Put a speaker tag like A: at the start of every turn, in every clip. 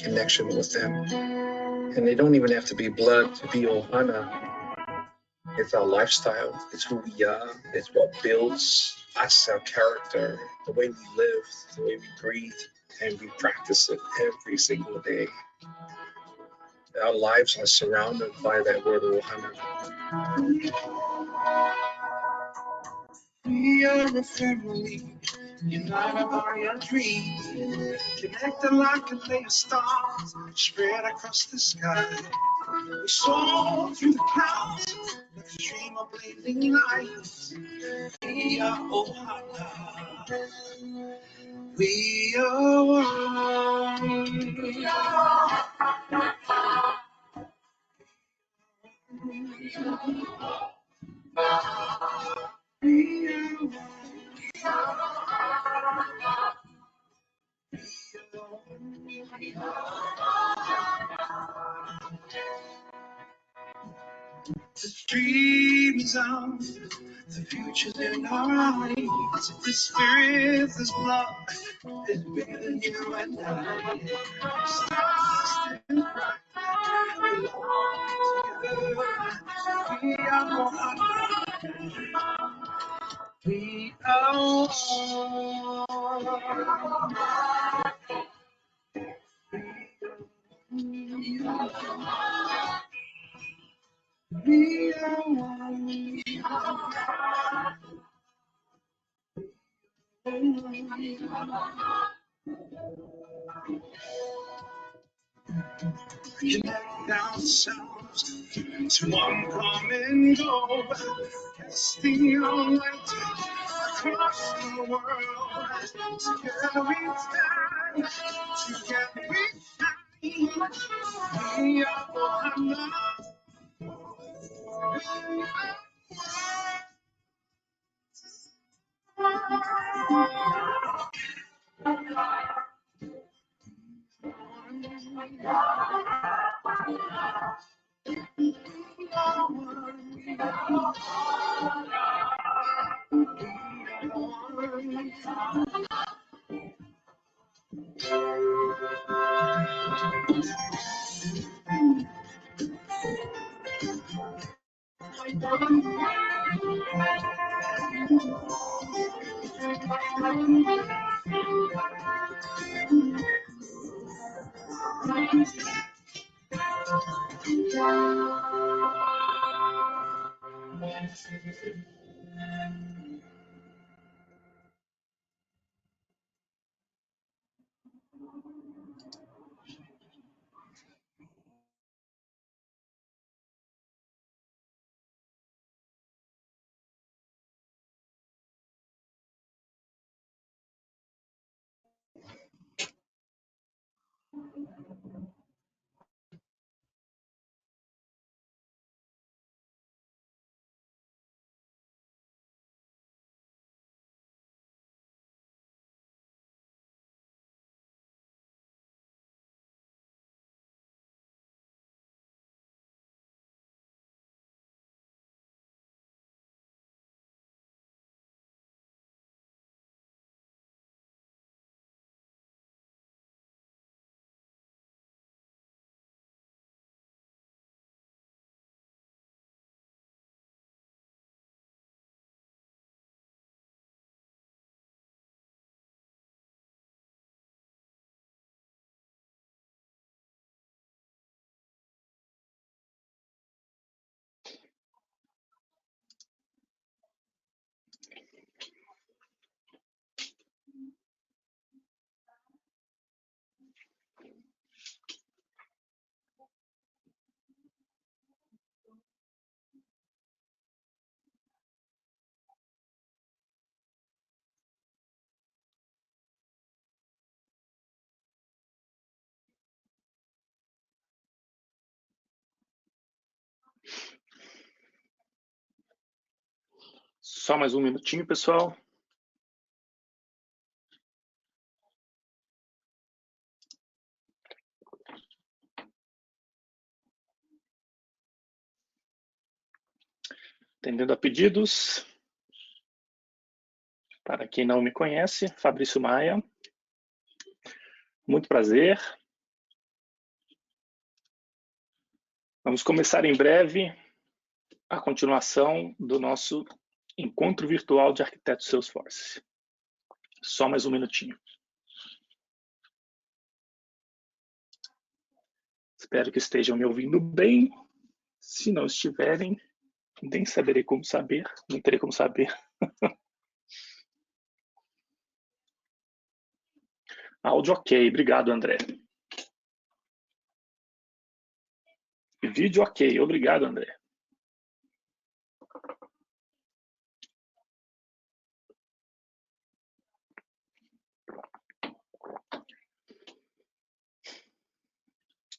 A: connection with them. And they don't even have to be blood to be Ohana. It's our lifestyle. It's who we are. It's what builds us, our character, the way we live, the way we breathe, and we practice it every single day. Our lives are surrounded by that word Ohana. We are a family, united by our dreams, connected like a layer of stars, spread across the sky. We soar through the clouds, like a stream of blazing lights. We are Ohana. We are one. We are the dream is ours, the future's in our eyes. The spirit, this love is bigger than you and I. Stars still bright, we are Ohana. We are we are one. Connect ourselves to one common goal, casting our light across the world. Together we stand, together we shine. We are Ohana.
B: Só mais um minutinho, pessoal. Atendendo a pedidos. Para quem não me conhece, Fabrício Maia. Muito prazer. Vamos começar em breve a continuação do nosso encontro virtual de arquitetos Salesforce. Só mais um minutinho. Espero que estejam me ouvindo bem. Se não estiverem, nem saberei como saber, não terei como saber. Áudio ok, obrigado, André. Vídeo ok, obrigado, André.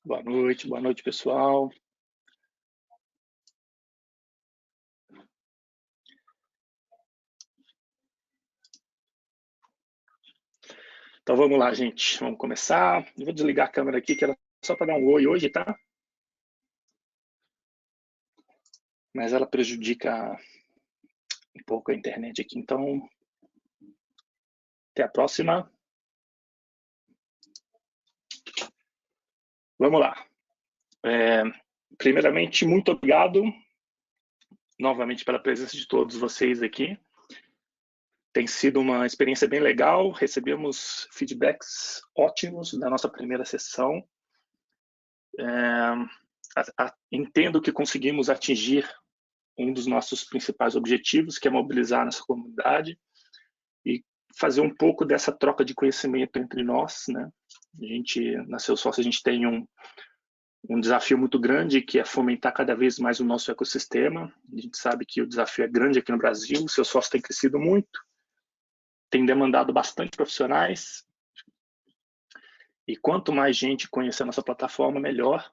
B: Boa noite, pessoal. Então vamos lá, gente. Vamos começar. Eu vou desligar a câmera aqui, que era só para dar um oi hoje, tá? Mas ela prejudica um pouco a internet aqui. Então, até a próxima. Vamos lá. Primeiramente, muito obrigado novamente pela presença de todos vocês aqui. Tem sido uma experiência bem legal. Recebemos feedbacks ótimos da nossa primeira sessão. Entendo que conseguimos atingir um dos nossos principais objetivos, que é mobilizar nossa comunidade e fazer um pouco dessa troca de conhecimento entre nós, né? Na Salesforce, a gente tem um desafio muito grande, que é fomentar cada vez mais o nosso ecossistema. A gente sabe que o desafio é grande aqui no Brasil, o Salesforce tem crescido muito, tem demandado bastante profissionais, e quanto mais gente conhecer a nossa plataforma, melhor.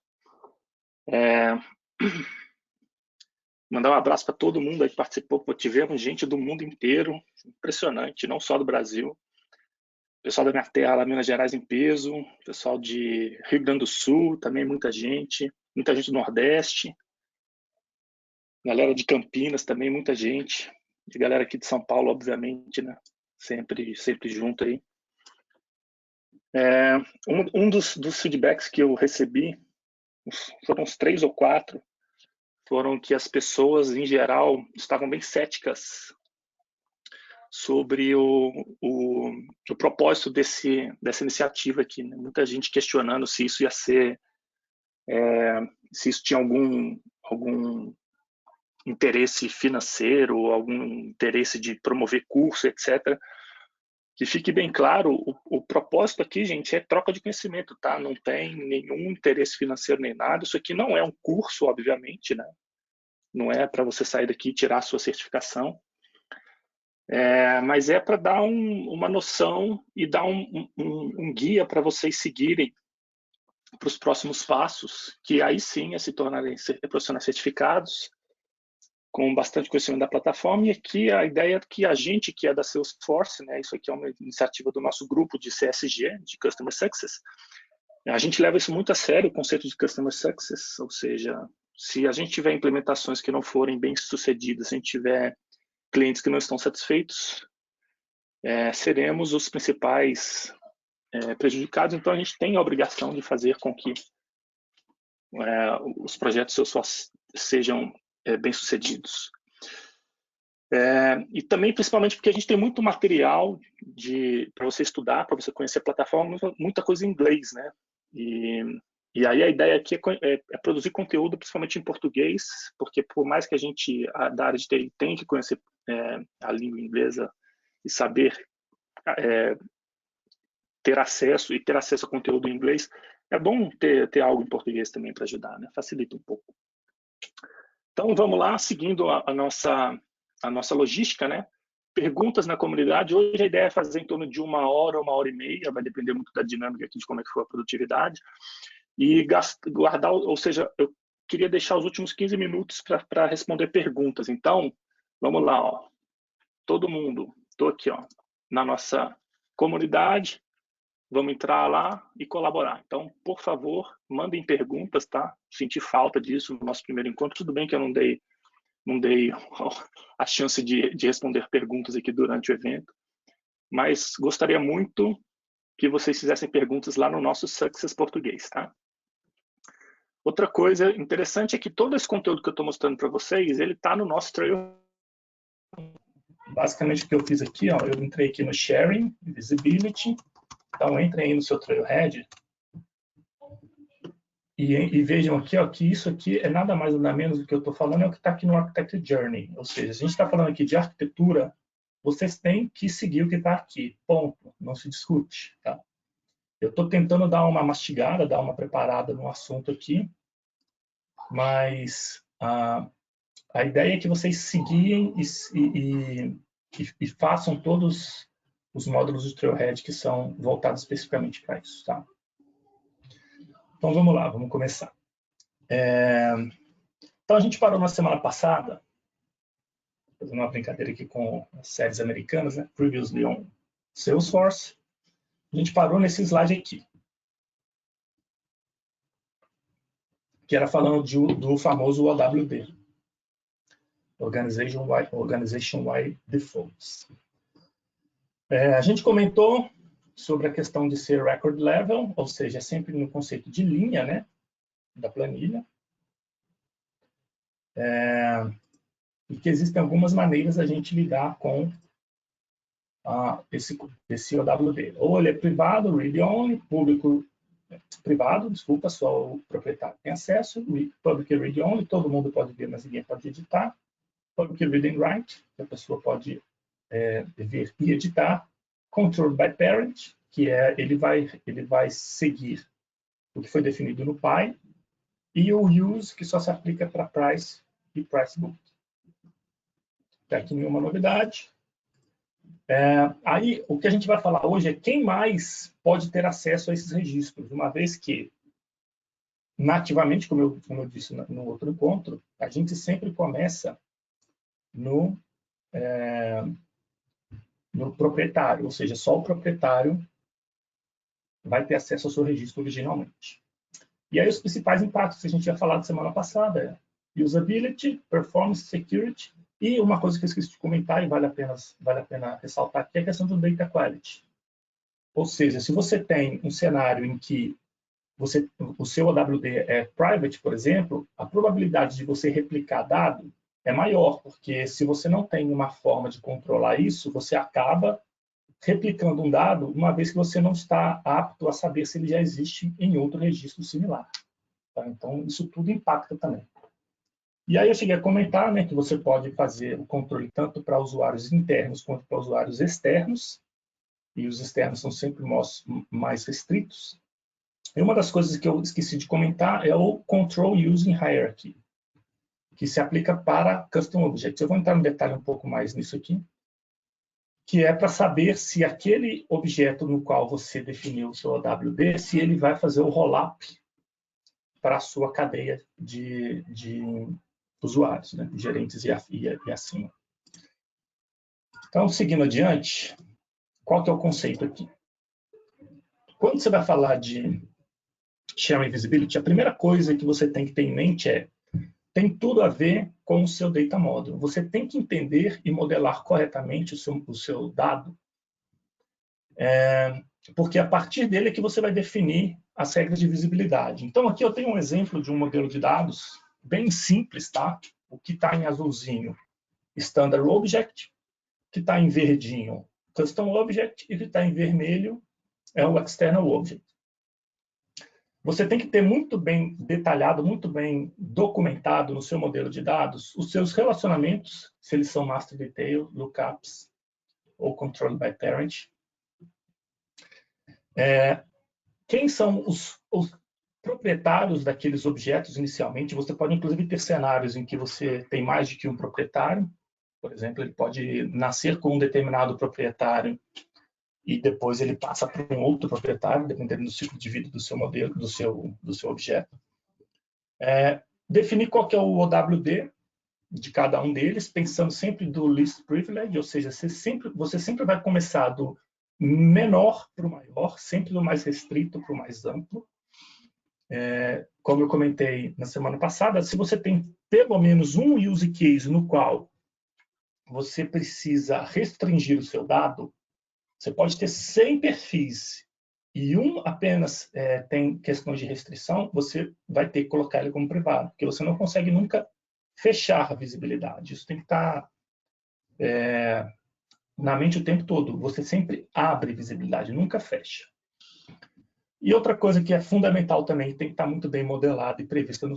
B: Mandar um abraço para todo mundo aí que participou. Tivemos gente do mundo inteiro, impressionante, não só do Brasil. Pessoal da minha terra, lá Minas Gerais em peso, pessoal de Rio Grande do Sul, também muita gente do Nordeste, galera de Campinas também, muita gente, e galera aqui de São Paulo, obviamente, né? Sempre junto aí. Um dos feedbacks que eu recebi, foram uns 3 ou 4, foram que as pessoas, em geral, estavam bem céticas sobre o propósito dessa iniciativa aqui, né? Muita gente questionando se isso ia ser, se isso tinha algum interesse financeiro, algum interesse de promover curso, etc. Que fique bem claro, o propósito aqui, gente, é troca de conhecimento, tá? Não tem nenhum interesse financeiro nem nada. Isso aqui não é um curso, obviamente, né? Não é para você sair daqui e tirar a sua certificação. Mas é para dar uma noção e dar um guia para vocês seguirem para os próximos passos, que aí sim é se tornarem profissionais certificados, com bastante conhecimento da plataforma. E aqui a ideia é que a gente que é da Salesforce, né, isso aqui é uma iniciativa do nosso grupo de CSG, de Customer Success, a gente leva isso muito a sério, o conceito de Customer Success, ou seja, se a gente tiver implementações que não forem bem sucedidas, se a gente tiver clientes que não estão satisfeitos, seremos os principais prejudicados. Então a gente tem a obrigação de fazer com que os projetos Salesforce sejam bem-sucedidos. E também, principalmente, porque a gente tem muito material para você estudar, para você conhecer a plataforma, muita coisa em inglês, né? E aí a ideia aqui é produzir conteúdo, principalmente em português, porque por mais que a gente, da área de TI, tenha que conhecer a língua inglesa e saber ter acesso a conteúdo em inglês, é bom ter algo em português também para ajudar, né? Facilita um pouco. Então, vamos lá, seguindo a nossa logística, né? Perguntas na comunidade. Hoje a ideia é fazer em torno de 1 hora, 1h30, vai depender muito da dinâmica aqui, de como é que for a produtividade. E guardar, ou seja, eu queria deixar os últimos 15 minutos para responder perguntas. Então, vamos lá, ó. Todo mundo, estou aqui, ó, na nossa comunidade. Vamos entrar lá e colaborar. Então, por favor, mandem perguntas, tá? Senti falta disso no nosso primeiro encontro. Tudo bem que eu não dei a chance de responder perguntas aqui durante o evento, mas gostaria muito que vocês fizessem perguntas lá no nosso Success Português, tá? Outra coisa interessante é que todo esse conteúdo que eu estou mostrando para vocês, ele está no nosso Trailhead. Basicamente o que eu fiz aqui, ó, eu entrei aqui no Sharing, Visibility. Então entrem aí no seu Trailhead e vejam aqui, ó, que isso aqui é nada mais nada menos do que eu estou falando, é o que está aqui no Architect Journey. Ou seja, se a gente está falando aqui de arquitetura, vocês têm que seguir o que está aqui, ponto, não se discute. Tá? Eu estou tentando dar uma mastigada, dar uma preparada no assunto aqui, mas a ideia é que vocês seguiem e façam todos os módulos do Trailhead que são voltados especificamente para isso. Tá? Então vamos lá, vamos começar. Então a gente parou na semana passada, fazendo uma brincadeira aqui com as séries americanas, né? Previously on Salesforce. A gente parou nesse slide aqui, que era falando do famoso OWD, Organization Wide Defaults. A gente comentou sobre a questão de ser record level, ou seja, sempre no conceito de linha, né, da planilha. E que existem algumas maneiras da gente lidar com esse OWD. Ou ele é privado, read-only, público privado, desculpa, só o proprietário tem acesso, public read-only, todo mundo pode ver, mas ninguém pode editar. Public read and write, que a pessoa pode ver e editar. Controlled by parent, que ele vai seguir o que foi definido no PI. E o use, que só se aplica para price e price book. Até aqui nenhuma novidade. Aí, o que a gente vai falar hoje é quem mais pode ter acesso a esses registros, uma vez que, nativamente, como eu disse no outro encontro, a gente sempre começa no proprietário, ou seja, só o proprietário vai ter acesso ao seu registro originalmente. E aí os principais impactos que a gente já falado semana passada é usability, performance, security, e uma coisa que eu esqueci de comentar e vale a pena ressaltar aqui é a questão do data quality. Ou seja, se você tem um cenário em que o seu OWD é private, por exemplo, a probabilidade de você replicar dado é maior, porque se você não tem uma forma de controlar isso, você acaba replicando um dado, uma vez que você não está apto a saber se ele já existe em outro registro similar. Tá? Então, isso tudo impacta também. E aí eu cheguei a comentar, né, que você pode fazer o controle tanto para usuários internos quanto para usuários externos, e os externos são sempre mais restritos. E uma das coisas que eu esqueci de comentar é o Control Using Hierarchy, que se aplica para Custom Objects. Eu vou entrar no detalhe um pouco mais nisso aqui, que é para saber se aquele objeto no qual você definiu o seu OWD, se ele vai fazer o roll-up para a sua cadeia de usuários, né? Gerentes e acima. Então, seguindo adiante, qual que é o conceito aqui? Quando você vai falar de Sharing Visibility, a primeira coisa que você tem que ter em mente tem tudo a ver com o seu data model. Você tem que entender e modelar corretamente o seu dado, porque a partir dele é que você vai definir as regras de visibilidade. Então, aqui eu tenho um exemplo de um modelo de dados bem simples, tá? O que está em azulzinho, Standard Object, que está em verdinho, Custom Object, e que está em vermelho é o External Object. Você tem que ter muito bem detalhado, muito bem documentado no seu modelo de dados os seus relacionamentos, se eles são master detail, lookups ou controlled by parent. Quem são os proprietários daqueles objetos inicialmente? Você pode, inclusive, ter cenários em que você tem mais de que um proprietário. Por exemplo, ele pode nascer com um determinado proprietário e depois ele passa para um outro proprietário, dependendo do ciclo de vida do seu modelo, do seu objeto. Definir qual que é o OWD de cada um deles, pensando sempre do least privilege, ou seja, você sempre vai começar do menor para o maior, sempre do mais restrito para o mais amplo. Como eu comentei na semana passada, se você tem pelo menos um use case no qual você precisa restringir o seu dado, você pode ter 100 perfis
C: e um apenas tem questões de restrição, você vai ter que colocar ele como privado, porque você não consegue nunca fechar a visibilidade. Isso tem que estar na mente o tempo todo. Você sempre abre visibilidade, nunca fecha. E outra coisa que é fundamental também, tem que estar muito bem modelado e prevista no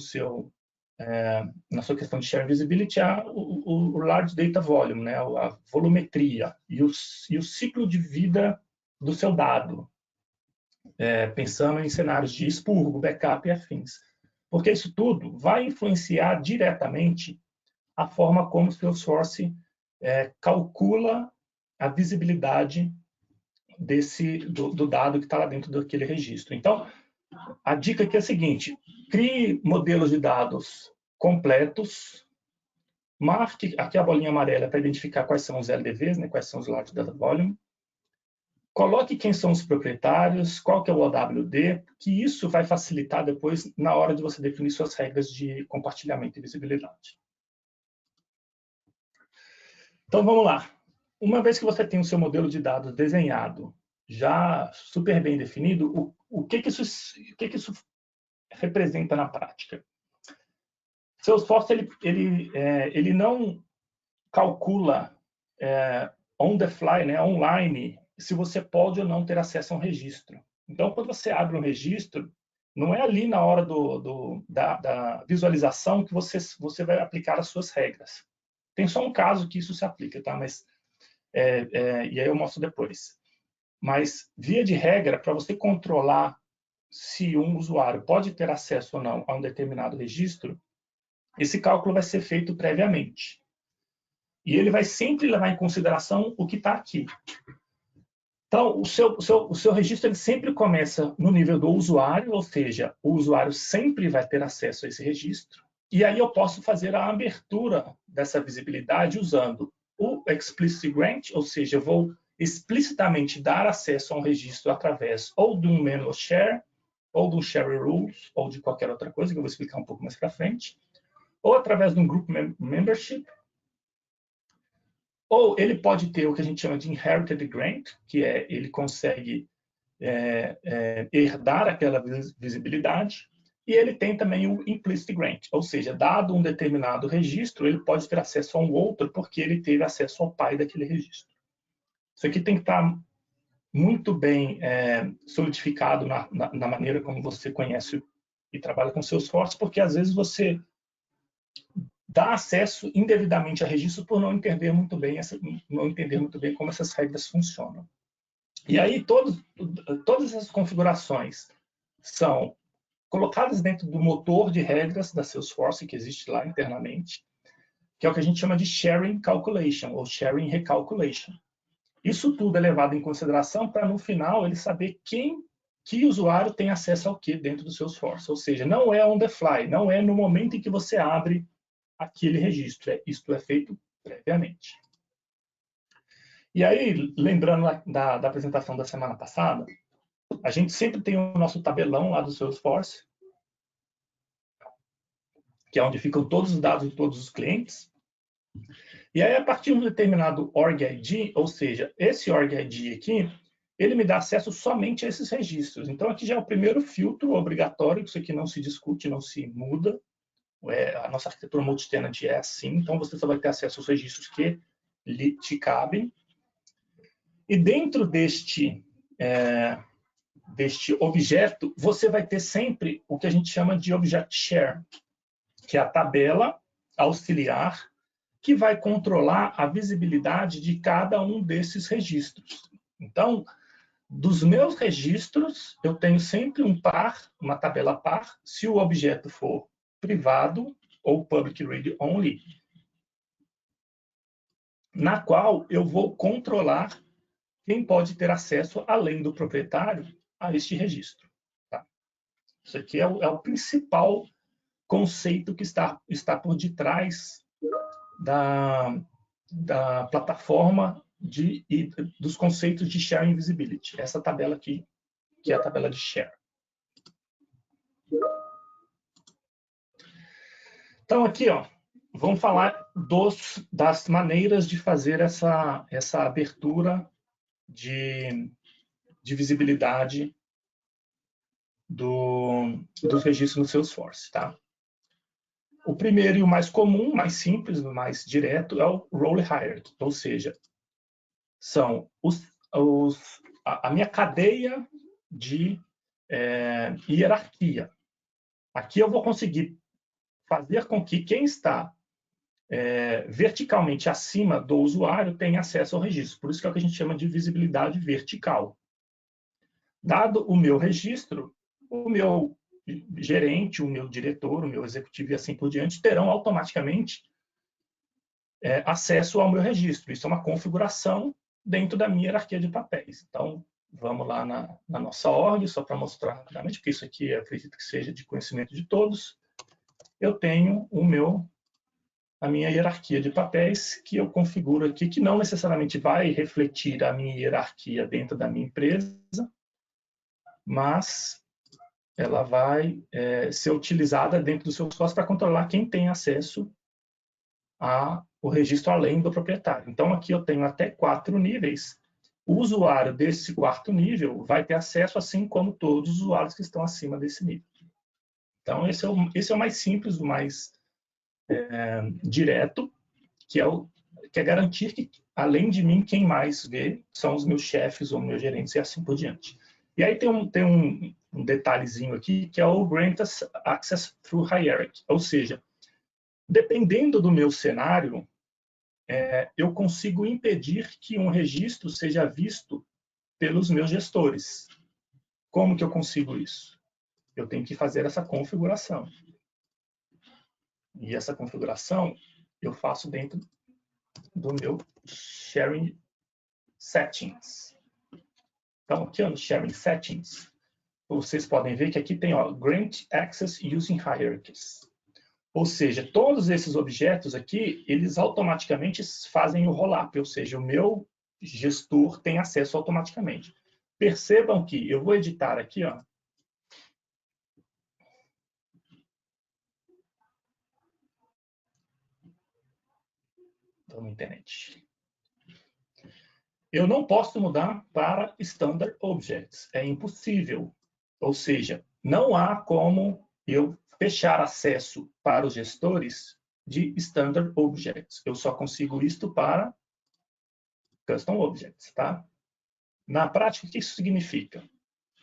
C: na sua questão de Sharing Visibility, é o Large Data Volume, né? A volumetria e o ciclo de vida do seu dado, pensando em cenários de expurgo, backup e afins. Porque isso tudo vai influenciar diretamente a forma como o Salesforce calcula a visibilidade do dado que está lá dentro daquele registro. Então, a dica aqui é a seguinte: crie modelos de dados completos, marque aqui a bolinha amarela para identificar quais são os LDVs, né, quais são os Large Data Volume, coloque quem são os proprietários, qual que é o OWD, que isso vai facilitar depois na hora de você definir suas regras de compartilhamento e visibilidade. Então, vamos lá. Uma vez que você tem o seu modelo de dados desenhado, já super bem definido, o que isso representa na prática? Salesforce ele não calcula on the fly, né, online, se você pode ou não ter acesso a um registro. Então, quando você abre um registro, não é ali na hora da visualização que você vai aplicar as suas regras. Tem só um caso que isso se aplica, tá? Mas e aí eu mostro depois. Mas, via de regra, para você controlar se um usuário pode ter acesso ou não a um determinado registro, esse cálculo vai ser feito previamente. E ele vai sempre levar em consideração o que está aqui. Então, o seu registro ele sempre começa no nível do usuário, ou seja, o usuário sempre vai ter acesso a esse registro. E aí eu posso fazer a abertura dessa visibilidade usando o Explicit Grant, ou seja, eu vou explicitamente dar acesso a um registro através ou de um manual share, ou do Share Rules, ou de qualquer outra coisa, que eu vou explicar um pouco mais para frente, ou através de um Group Membership, ou ele pode ter o que a gente chama de Inherited Grant, que ele consegue herdar aquela visibilidade, e ele tem também o Implicit Grant, ou seja, dado um determinado registro, ele pode ter acesso a um outro porque ele teve acesso ao pai daquele registro. Isso aqui tem que estar muito bem solidificado na maneira como você conhece e trabalha com Salesforce, porque às vezes você dá acesso indevidamente a registros por não entender muito bem como essas regras funcionam. E aí todas essas configurações são colocadas dentro do motor de regras da Salesforce que existe lá internamente, que é o que a gente chama de Sharing Calculation ou Sharing Recalculation. Isso tudo é levado em consideração para, no final, ele saber que usuário tem acesso ao que dentro do Salesforce. Ou seja, não é on the fly, não é no momento em que você abre aquele registro. Isto é feito previamente. E aí, lembrando da apresentação da semana passada, a gente sempre tem o nosso tabelão lá do Salesforce, que é onde ficam todos os dados de todos os clientes. E aí, a partir de um determinado org ID, ou seja, esse org ID aqui, ele me dá acesso somente a esses registros. Então, aqui já é o primeiro filtro obrigatório, isso aqui não se discute, não se muda. A nossa arquitetura multitenant é assim, então você só vai ter acesso aos registros que te cabem. E dentro deste objeto, você vai ter sempre o que a gente chama de Object Share, que é a tabela auxiliar que vai controlar a visibilidade de cada um desses registros. Então, dos meus registros, eu tenho sempre um par, uma tabela par, se o objeto for privado ou public read only, na qual eu vou controlar quem pode ter acesso, além do proprietário, a este registro. Tá? Isso aqui é o principal conceito que está por detrás da plataforma dos conceitos de Sharing Visibility. Essa tabela aqui, que é a tabela de Share. Então, aqui, vamos falar das maneiras de fazer essa abertura de visibilidade dos registros no Salesforce, tá? O primeiro e o mais comum, mais simples, o mais direto, é o Role Hierarchy, ou seja, são a minha cadeia de hierarquia. Aqui eu vou conseguir fazer com que quem está verticalmente acima do usuário tenha acesso ao registro. Por isso que é o que a gente chama de visibilidade vertical. Dado o meu registro, o meu gerente, o meu diretor, o meu executivo e assim por diante terão automaticamente acesso ao meu registro. Isso é uma configuração dentro da minha hierarquia de papéis. Então, vamos lá na nossa org, só para mostrar rapidamente, porque isso aqui eu acredito que seja de conhecimento de todos. Eu tenho a minha hierarquia de papéis que eu configuro aqui, que não necessariamente vai refletir a minha hierarquia dentro da minha empresa, mas ela vai ser utilizada dentro do seu sócio para controlar quem tem acesso ao registro além do proprietário. Então, aqui eu tenho até 4 níveis. O usuário desse 4º nível vai ter acesso, assim como todos os usuários que estão acima desse nível. Então, esse é o mais simples, o mais direto, que é garantir que, além de mim, quem mais vê são os meus chefes ou meus gerentes e assim por diante. E aí tem um detalhezinho aqui, que é o Grant Access Through Hierarchy, ou seja, dependendo do meu cenário, eu consigo impedir que um registro seja visto pelos meus gestores. Como que eu consigo isso? Eu tenho que fazer essa configuração. E essa configuração eu faço dentro do meu Sharing Settings. Então, aqui no Sharing Settings, vocês podem ver que aqui tem Grant Access Using Hierarchies. Ou seja, todos esses objetos aqui, eles automaticamente fazem o roll-up, ou seja, o meu gestor tem acesso automaticamente. Percebam que eu vou editar aqui, Estou na internet. Eu não posso mudar para Standard Objects, é impossível. Ou seja, não há como eu fechar acesso para os gestores de Standard Objects. Eu só consigo isto para Custom Objects, tá? Na prática, o que isso significa?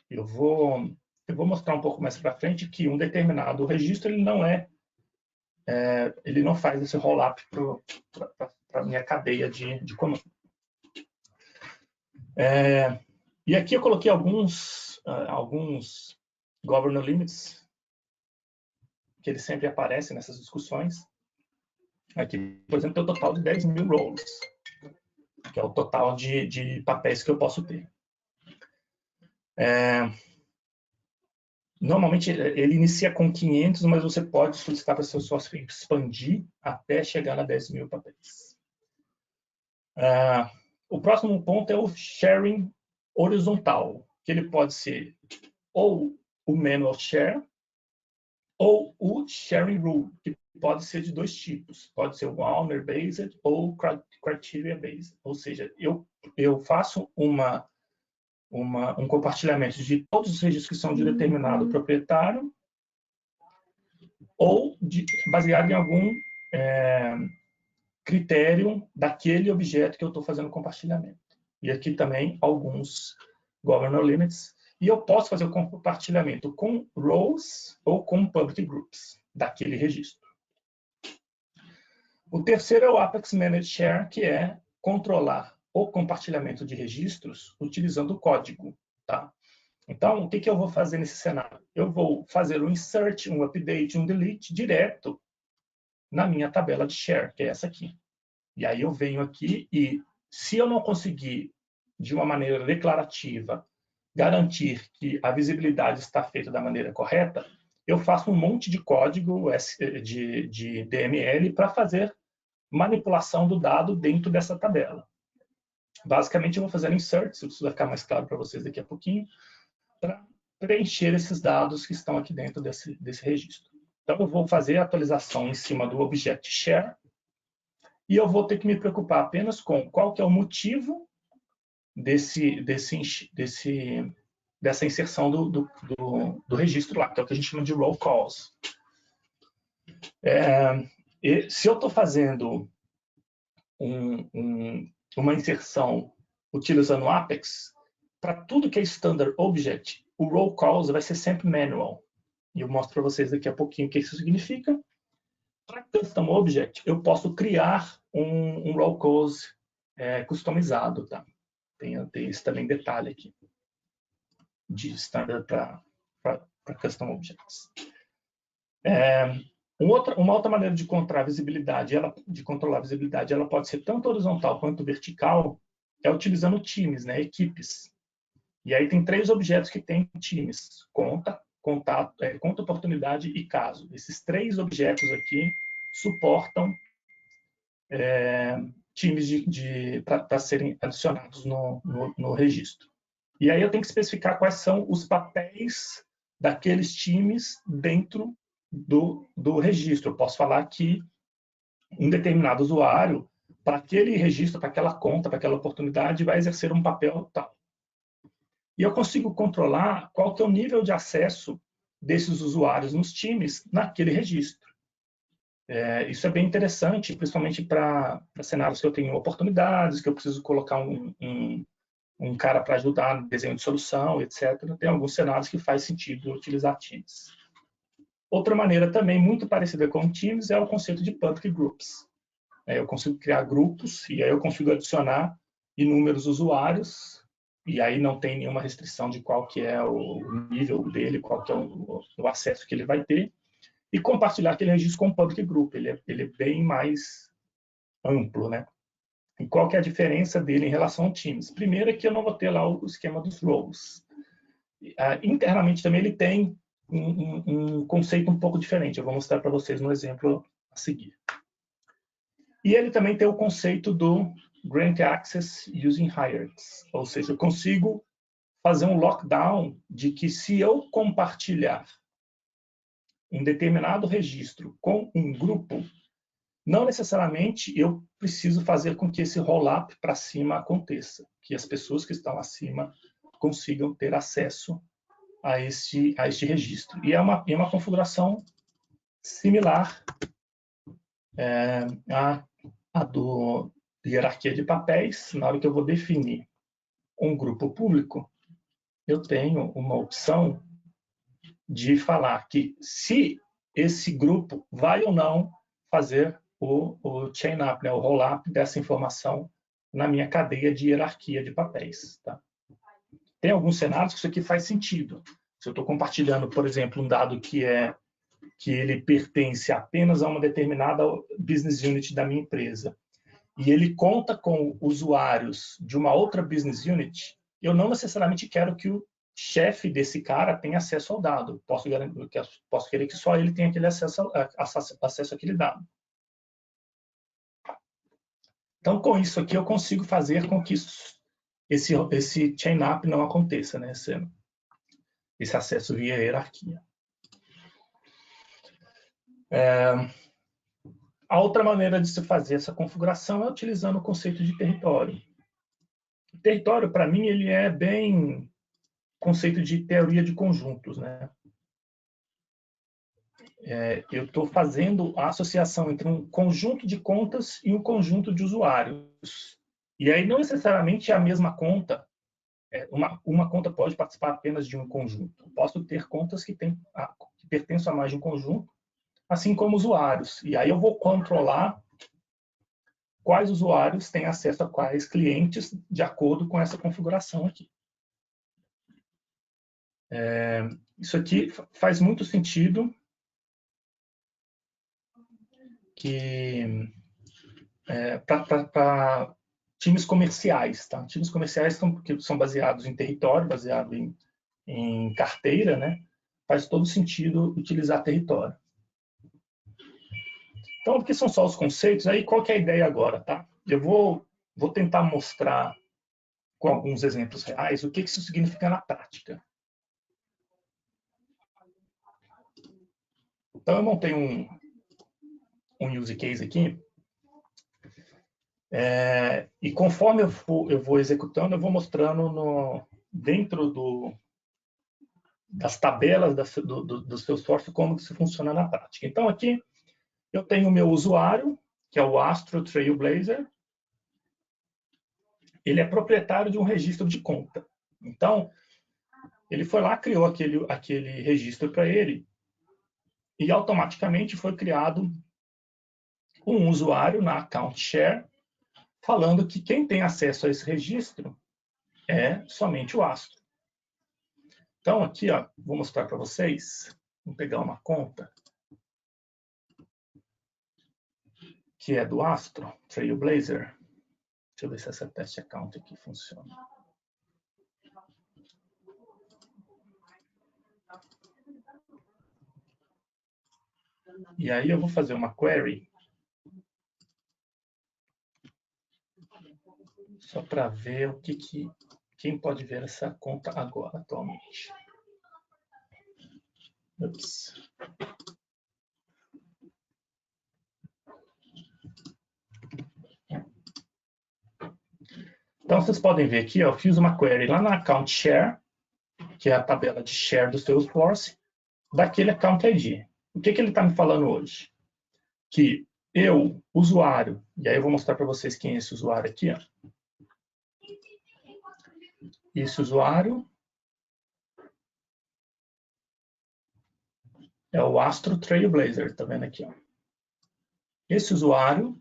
C: Eu vou mostrar um pouco mais para frente que um determinado registro ele não faz esse roll-up para a minha cadeia de comando. E aqui eu coloquei alguns governor limits, que eles sempre aparecem nessas discussões. Aqui, por exemplo, tem o total de 10.000 roles, que é o total de papéis que eu posso ter. Normalmente, ele inicia com 500, mas você pode solicitar para seu sócio expandir até chegar a 10.000 papéis. O próximo ponto é o sharing horizontal, que ele pode ser ou o manual share ou o sharing rule, que pode ser de 2 tipos. Pode ser o owner-based ou criteria-based. Ou seja, eu faço um compartilhamento de todos os registros que são de determinado proprietário ou baseado em algum critério daquele objeto que eu estou fazendo compartilhamento. E aqui também alguns governor limits. E eu posso fazer o compartilhamento com roles ou com public groups daquele registro. O terceiro é o Apex Managed Share, que é controlar o compartilhamento de registros utilizando o código. Tá? Então, o que eu vou fazer nesse cenário? Eu vou fazer um insert, um update, um delete direto na minha tabela de share, que é essa aqui. E aí eu venho aqui e, se eu não conseguir, de uma maneira declarativa, garantir que a visibilidade está feita da maneira correta, eu faço um monte de código de DML para fazer manipulação do dado dentro dessa tabela. Basicamente, eu vou fazer inserts, isso vai ficar mais claro para vocês daqui a pouquinho, para preencher esses dados que estão aqui dentro desse registro. Então, eu vou fazer a atualização em cima do object share e eu vou ter que me preocupar apenas com qual que é o motivo desse dessa inserção do registro lá, que é o que a gente chama de roll calls. E se eu estou fazendo uma inserção utilizando o Apex, para tudo que é standard object, o roll calls vai ser sempre manual. E eu mostro para vocês daqui a pouquinho o que isso significa. Para custom object, eu posso criar um roll calls customizado, tá? Tem esse também detalhe aqui de standard para custom objects. Uma outra maneira de controlar a visibilidade, ela pode ser tanto horizontal quanto vertical, utilizando times, né, equipes. E aí tem 3 objetos que tem times: conta, contato, conta, oportunidade e caso. Esses 3 objetos aqui suportam times para serem adicionados no registro. E aí eu tenho que especificar quais são os papéis daqueles times dentro do registro. Eu posso falar que um determinado usuário, para aquele registro, para aquela conta, para aquela oportunidade, vai exercer um papel tal. E eu consigo controlar qual que é o nível de acesso desses usuários nos times naquele registro. Isso é bem interessante, principalmente para cenários que eu tenho oportunidades, que eu preciso colocar um cara para ajudar no desenho de solução, etc. Tem alguns cenários que faz sentido utilizar times. Outra maneira também muito parecida com Teams é o conceito de public groups. Eu consigo criar grupos e aí eu consigo adicionar inúmeros usuários e aí não tem nenhuma restrição de qual que é o nível dele, qual que é o acesso que ele vai ter, e compartilhar aquele registro com o public group. Ele é bem mais amplo, né? E qual que é a diferença dele em relação ao Teams? Primeiro é que eu não vou ter lá o esquema dos roles. Internamente também ele tem um conceito um pouco diferente. Eu vou mostrar para vocês no exemplo a seguir. E ele também tem o conceito do Grant Access Using Hierarchies. Ou seja, eu consigo fazer um lockdown de que se eu compartilhar um determinado registro com um grupo, não necessariamente eu preciso fazer com que esse roll-up para cima aconteça, que as pessoas que estão acima consigam ter acesso a este registro. E é uma configuração similar à do hierarquia de papéis. Na hora que eu vou definir um grupo público, eu tenho uma opção de falar que se esse grupo vai ou não fazer o chain-up, né, o roll-up dessa informação na minha cadeia de hierarquia de papéis. Tá? Tem alguns cenários que isso aqui faz sentido. Se eu estou compartilhando, por exemplo, um dado que ele pertence apenas a uma determinada business unit da minha empresa e ele conta com usuários de uma outra business unit, eu não necessariamente quero que o chefe desse cara tenha acesso ao dado. Posso querer que só ele tenha aquele acesso àquele dado. Então, com isso aqui, eu consigo fazer com que esse chain-up não aconteça, né? Esse acesso via hierarquia. A outra maneira de se fazer essa configuração é utilizando o conceito de território. O território, para mim, ele é bem conceito de teoria de conjuntos, né? Eu estou fazendo a associação entre um conjunto de contas e um conjunto de usuários. E aí, não necessariamente é a mesma conta. Uma conta pode participar apenas de um conjunto. Posso ter contas que pertencem a mais de um conjunto, assim como usuários. E aí eu vou controlar quais usuários têm acesso a quais clientes de acordo com essa configuração aqui. Isso aqui faz muito sentido para times comerciais. Tá? Times comerciais são baseados em território, baseados em carteira, né? Faz todo sentido utilizar território. Então, o que são só os conceitos? Aí, qual que é a ideia agora? Tá? Eu vou tentar mostrar com alguns exemplos reais o que isso significa na prática. Então, eu montei um use case aqui. E conforme eu vou executando, eu vou mostrando dentro das tabelas do Salesforce, como que isso funciona na prática. Então, aqui eu tenho o meu usuário, que é o Astro Trailblazer. Ele é proprietário de um registro de conta. Então, ele foi lá, criou aquele registro para ele, e automaticamente foi criado um usuário na Account Share, falando que quem tem acesso a esse registro é somente o Astro. Então, aqui, ó, vou mostrar para vocês. Vou pegar uma conta que é do Astro Trailblazer. Deixa eu ver se essa test account aqui funciona. E aí eu vou fazer uma query só para ver o que quem pode ver essa conta agora, atualmente. Ups. Então, vocês podem ver aqui, eu fiz uma query lá na Account Share, que é a tabela de share do Salesforce, daquele Account ID. O que ele está me falando hoje? Que eu, usuário, e aí eu vou mostrar para vocês quem é esse usuário aqui. Ó. Esse usuário é o Astro Trailblazer, tá vendo aqui? Ó. Esse usuário,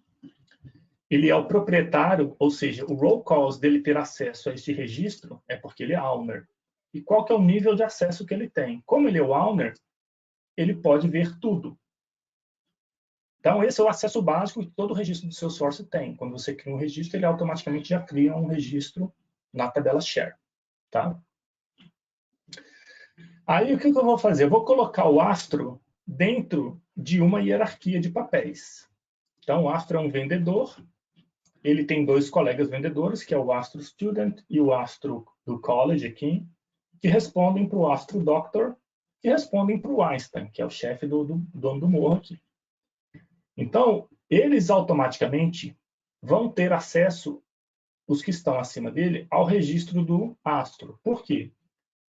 C: ele é o proprietário, ou seja, o roll calls dele ter acesso a esse registro é porque ele é owner. E qual que é o nível de acesso que ele tem? Como ele é o owner, ele pode ver tudo. Então, esse é o acesso básico que todo registro do Salesforce tem. Quando você cria um registro, ele automaticamente já cria um registro na tabela Share. Tá? Aí, o que eu vou fazer? Eu vou colocar o Astro dentro de uma hierarquia de papéis. Então, o Astro é um vendedor. Ele tem dois colegas vendedores, que é o Astro Student e o Astro do College aqui, que respondem para o Astro Doctor, que respondem para o Einstein, que é o chefe do dono do morro aqui. Então, eles automaticamente vão ter acesso, os que estão acima dele, ao registro do Astro. Por quê?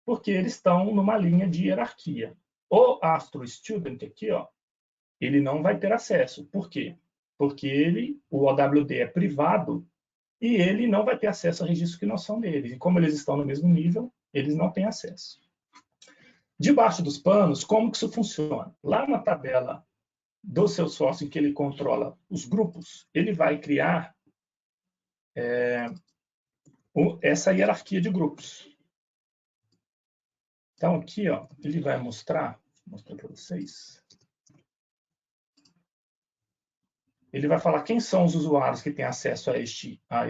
C: Porque eles estão numa linha de hierarquia. O Astro Student aqui, ó, ele não vai ter acesso. Por quê? Porque o OWD é privado e ele não vai ter acesso a registros que não são deles. E como eles estão no mesmo nível, eles não têm acesso. Debaixo dos panos, como que isso funciona? Lá na tabela do Salesforce, em que ele controla os grupos, ele vai criar essa hierarquia de grupos. Então, aqui, ó, ele vai mostrar para vocês. Ele vai falar quem são os usuários que têm acesso a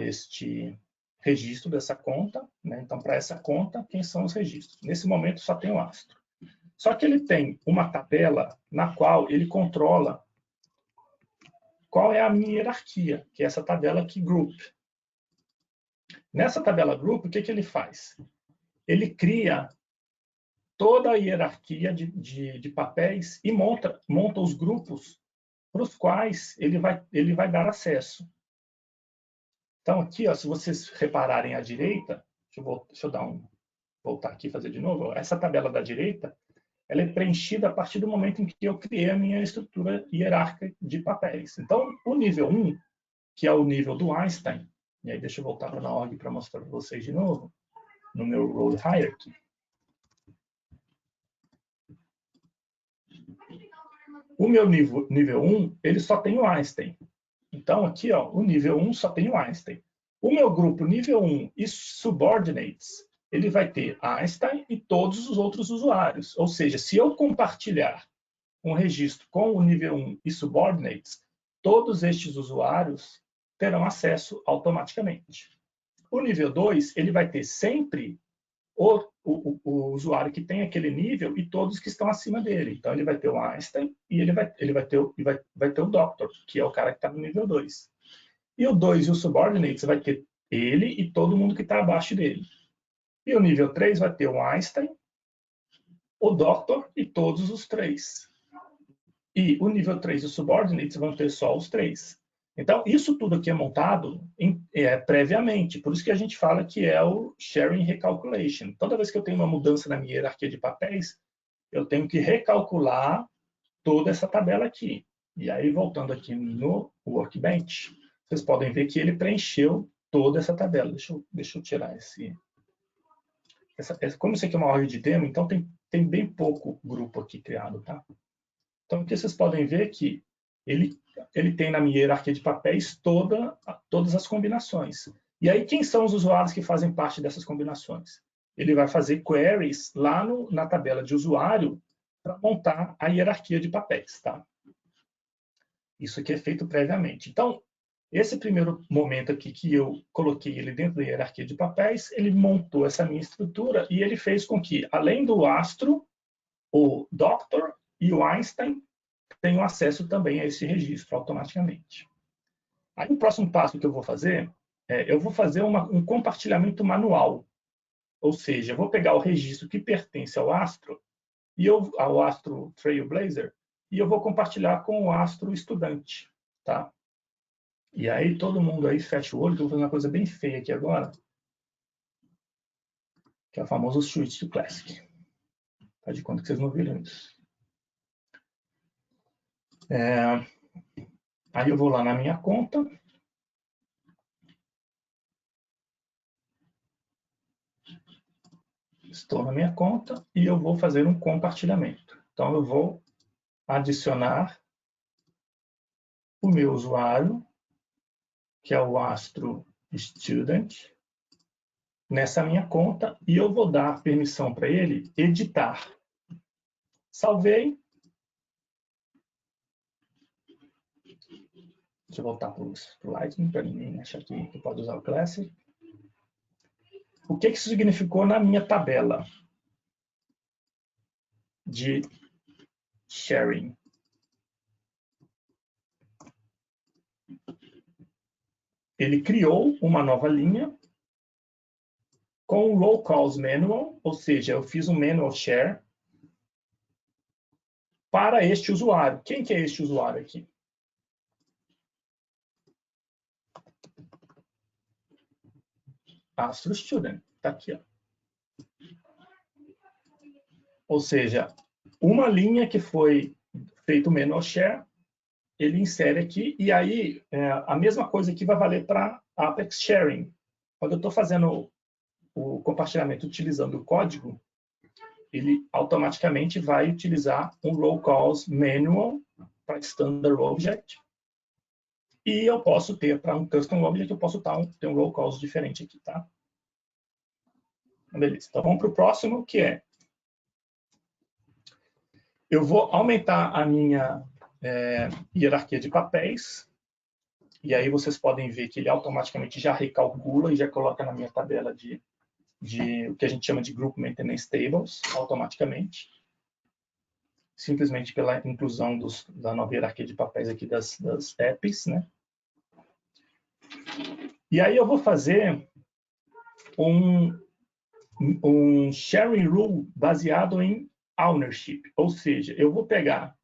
C: este registro dessa conta. Né? Então, para essa conta, quem são os registros? Nesse momento, só tem o Astro. Só que ele tem uma tabela na qual ele controla qual é a minha hierarquia, que é essa tabela aqui, Group. Nessa tabela Group, o que ele faz? Ele cria toda a hierarquia de papéis e monta os grupos para os quais ele vai dar acesso. Então, aqui, ó, se vocês repararem à direita, deixa eu voltar aqui e fazer de novo. Ó, essa tabela da direita, ela é preenchida a partir do momento em que eu criei a minha estrutura hierárquica de papéis. Então, o nível 1, que é o nível do Einstein, e aí deixa eu voltar para a org para mostrar para vocês de novo, no meu role hierarchy. O meu nível 1, ele só tem o Einstein. Então, aqui, ó, o nível 1 só tem o Einstein. O meu grupo nível 1 e subordinates, ele vai ter Einstein e todos os outros usuários. Ou seja, se eu compartilhar um registro com o nível 1 e subordinates, todos estes usuários terão acesso automaticamente. O nível 2, ele vai ter sempre o usuário que tem aquele nível e todos que estão acima dele. Então, ele vai ter o Einstein e ele vai ter o Doctor, que é o cara que está no nível 2. E o 2 e o Subordinates vai ter ele e todo mundo que está abaixo dele. E o nível 3 vai ter o Einstein, o Doctor e todos os 3. E o nível 3 e o Subordinates vão ter só os 3. Então, isso tudo aqui é montado previamente. Por isso que a gente fala que é o sharing recalculation. Toda vez que eu tenho uma mudança na minha hierarquia de papéis, eu tenho que recalcular toda essa tabela aqui. E aí, voltando aqui no Workbench, vocês podem ver que ele preencheu toda essa tabela. Deixa eu tirar esse... Como isso aqui é uma ordem de demo, então tem bem pouco grupo aqui criado, tá? Então, aqui vocês podem ver que ele tem na minha hierarquia de papéis todas as combinações. E aí, quem são os usuários que fazem parte dessas combinações? Ele vai fazer queries lá na tabela de usuário para montar a hierarquia de papéis, tá? Isso aqui é feito previamente. Então, esse primeiro momento aqui que eu coloquei ele dentro da hierarquia de papéis, ele montou essa minha estrutura e ele fez com que, além do astro, o Doctor e o Einstein tenham acesso também a esse registro automaticamente. Aí o próximo passo que eu vou fazer um compartilhamento manual. Ou seja, eu vou pegar o registro que pertence ao astro, ao astro Trailblazer, e eu vou compartilhar com o astro estudante, tá? E aí todo mundo aí fecha o olho, que eu vou fazer uma coisa bem feia aqui agora, que é o famoso switch to classic. Faz de conta que vocês não viram isso. Aí eu vou lá na minha conta. Estou na minha conta e eu vou fazer um compartilhamento. Então eu vou adicionar o meu usuário, que é o Astro Student, nessa minha conta e eu vou dar permissão para ele editar. Salvei. Deixa eu voltar para o Lightning, para ninguém achar que pode usar o Classic. O que isso significou na minha tabela de sharing? Ele criou uma nova linha com o locals manual, ou seja, eu fiz um manual share para este usuário. Quem que é este usuário aqui? Astro Student, está aqui, ó. Ou seja, uma linha que foi feito o manual share, ele insere aqui, e aí a mesma coisa aqui vai valer para Apex Sharing. Quando eu estou fazendo o compartilhamento utilizando o código, ele automaticamente vai utilizar um locals manual para standard object, e eu posso ter para um custom object, eu posso ter um locals diferente aqui, tá? Beleza, então vamos para o próximo, que é eu vou aumentar a minha hierarquia de papéis, e aí vocês podem ver que ele automaticamente já recalcula e já coloca na minha tabela de o que a gente chama de Group Maintenance Tables, automaticamente, simplesmente pela inclusão da nova hierarquia de papéis aqui das apps, né? E aí eu vou fazer um sharing rule baseado em ownership, ou seja, eu vou pegar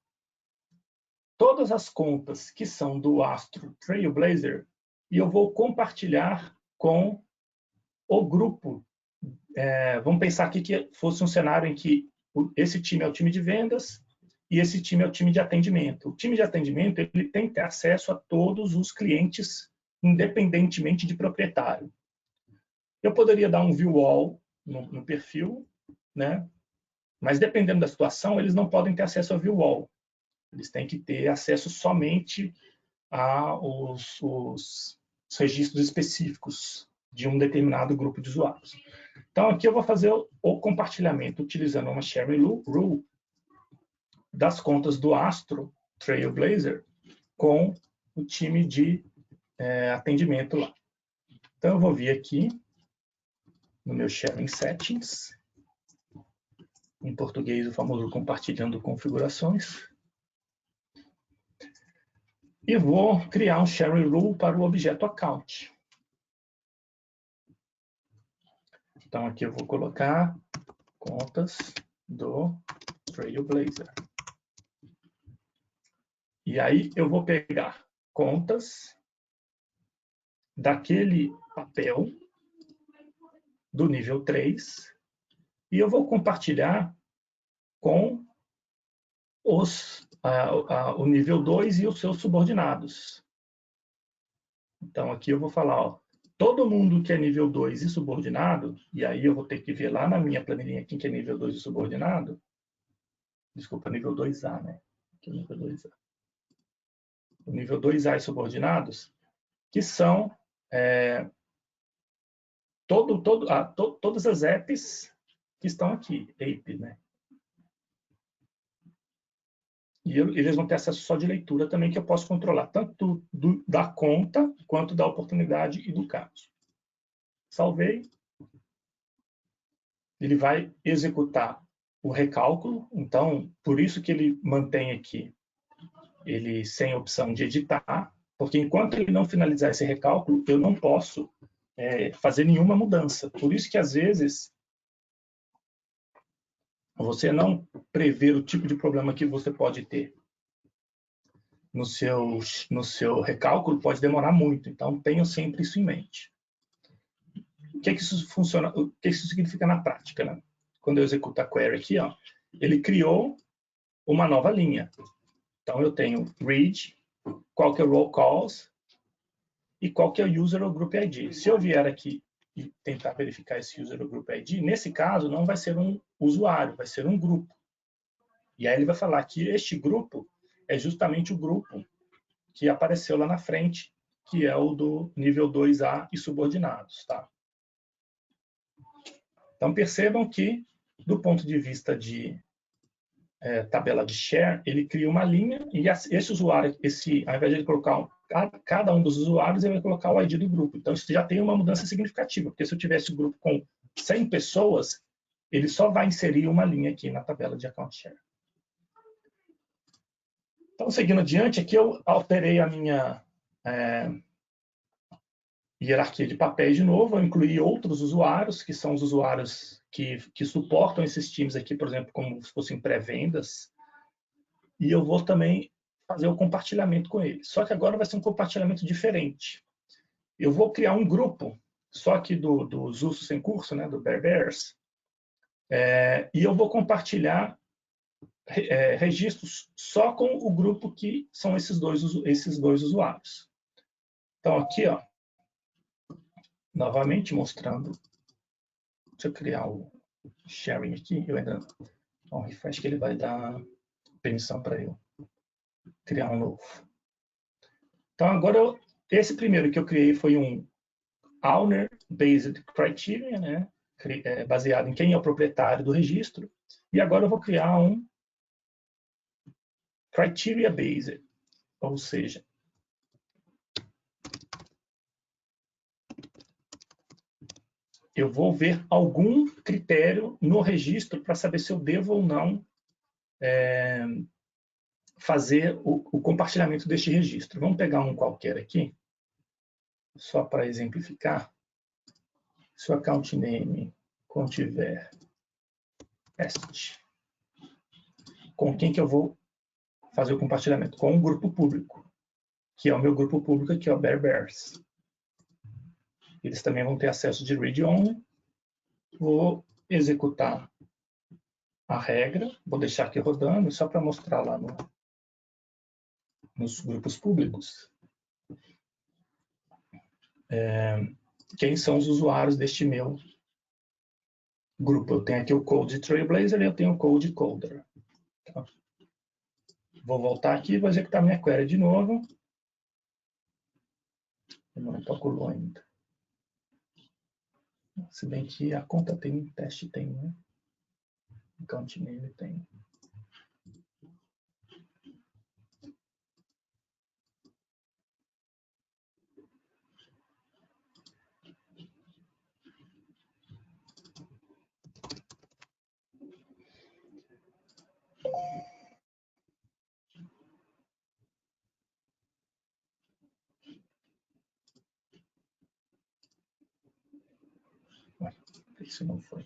C: todas as contas que são do Astro Trailblazer e eu vou compartilhar com o grupo. Vamos pensar aqui que fosse um cenário em que esse time é o time de vendas e esse time é o time de atendimento. O time de atendimento ele tem que ter acesso a todos os clientes, independentemente de proprietário. Eu poderia dar um view all no perfil, né? Mas dependendo da situação, eles não podem ter acesso a view all. Eles têm que ter acesso somente aos registros específicos de um determinado grupo de usuários. Então, aqui eu vou fazer o compartilhamento utilizando uma sharing rule das contas do Astro Trailblazer com o time de atendimento lá. Então, eu vou vir aqui no meu sharing settings, em português o famoso compartilhando configurações, e vou criar um sharing rule para o objeto account. Então, aqui eu vou colocar contas do Trailblazer. E aí eu vou pegar contas daquele papel do nível 3 e eu vou compartilhar com o nível 2 e os seus subordinados. Então, aqui eu vou falar, ó, todo mundo que é nível 2 e subordinado, e aí eu vou ter que ver lá na minha planilha quem que é nível 2 e subordinado. Desculpa, nível 2A, né? Aqui é o nível 2A. O nível 2A e subordinados, que são todas as apps que estão aqui, app, né? E eles vão ter acesso só de leitura também, que eu posso controlar, tanto da conta, quanto da oportunidade e do caso. Salvei. Ele vai executar o recálculo, então, por isso que ele mantém aqui, ele sem opção de editar, porque enquanto ele não finalizar esse recálculo, eu não posso fazer nenhuma mudança. Por isso que, às vezes, você não prever o tipo de problema que você pode ter no seu recálculo pode demorar muito. Então, tenham sempre isso em mente. O que isso funciona? O que isso significa na prática, né? Quando eu executo a query aqui, ó, ele criou uma nova linha. Então, eu tenho read, qual que é o roll calls e qual que é o user ou group ID. Se eu vier aqui e tentar verificar esse user ou group ID, nesse caso, não vai ser um usuário, vai ser um grupo. E aí ele vai falar que este grupo é justamente o grupo que apareceu lá na frente, que é o do nível 2A e subordinados. Tá? Então, percebam que, do ponto de vista de tabela de share, ele cria uma linha e esse usuário, ao invés de ele colocar cada um dos usuários, ele vai colocar o ID do grupo. Então, isso já tem uma mudança significativa, porque se eu tivesse um grupo com 100 pessoas, ele só vai inserir uma linha aqui na tabela de account share. Então, seguindo adiante, aqui eu alterei a minha hierarquia de papéis de novo, eu incluí outros usuários, que são os usuários que suportam esses times aqui, por exemplo, como se fossem pré-vendas, e eu vou também fazer o compartilhamento com eles. Só que agora vai ser um compartilhamento diferente. Eu vou criar um grupo, só que dos ursos sem curso, né, do Bear Bears, e eu vou compartilhar registros só com o grupo que são esses dois usuários. Então, aqui, ó, novamente mostrando. Deixa eu criar o sharing aqui. Eu ainda não refresh que ele vai dar permissão para eu criar um novo. Então, agora, esse primeiro que eu criei foi um owner-based criteria, né? Baseado em quem é o proprietário do registro. E agora eu vou criar um criteria-based, ou seja, eu vou ver algum critério no registro para saber se eu devo ou não fazer o compartilhamento deste registro. Vamos pegar um qualquer aqui, só para exemplificar. Se o account name contiver teste, com quem que eu vou fazer o compartilhamento? Com um grupo público, que é o meu grupo público aqui, o Bear Bears. Eles também vão ter acesso de read-only. Vou executar a regra, vou deixar aqui rodando, só para mostrar lá nos grupos públicos quem são os usuários deste meu grupo. Eu tenho aqui o Code Trailblazer e eu tenho o Code Coder. Tá? Vou voltar aqui e vou executar minha query de novo. Não calculou ainda. Se bem que a conta tem, teste tem, né? Account name tem. Isso não foi.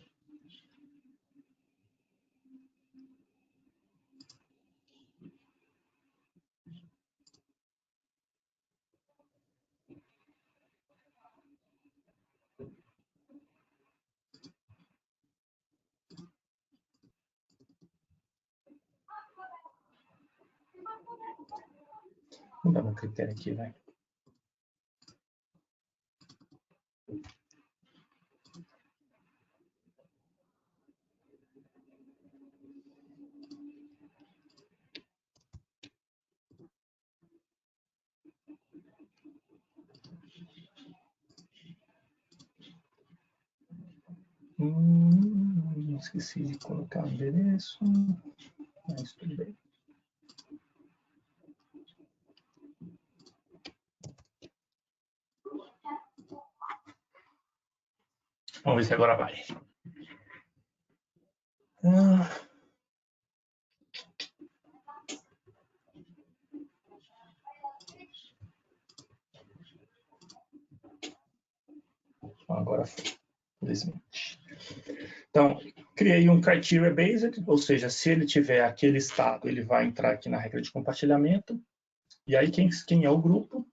C: Vou dar um critério aqui, vai. Esqueci de colocar o endereço, mas tudo bem. Vamos ver se agora vai. Agora foi, felizmente. Então, criei um criteria based, ou seja, se ele tiver aquele estado, ele vai entrar aqui na regra de compartilhamento. E aí, quem é o grupo?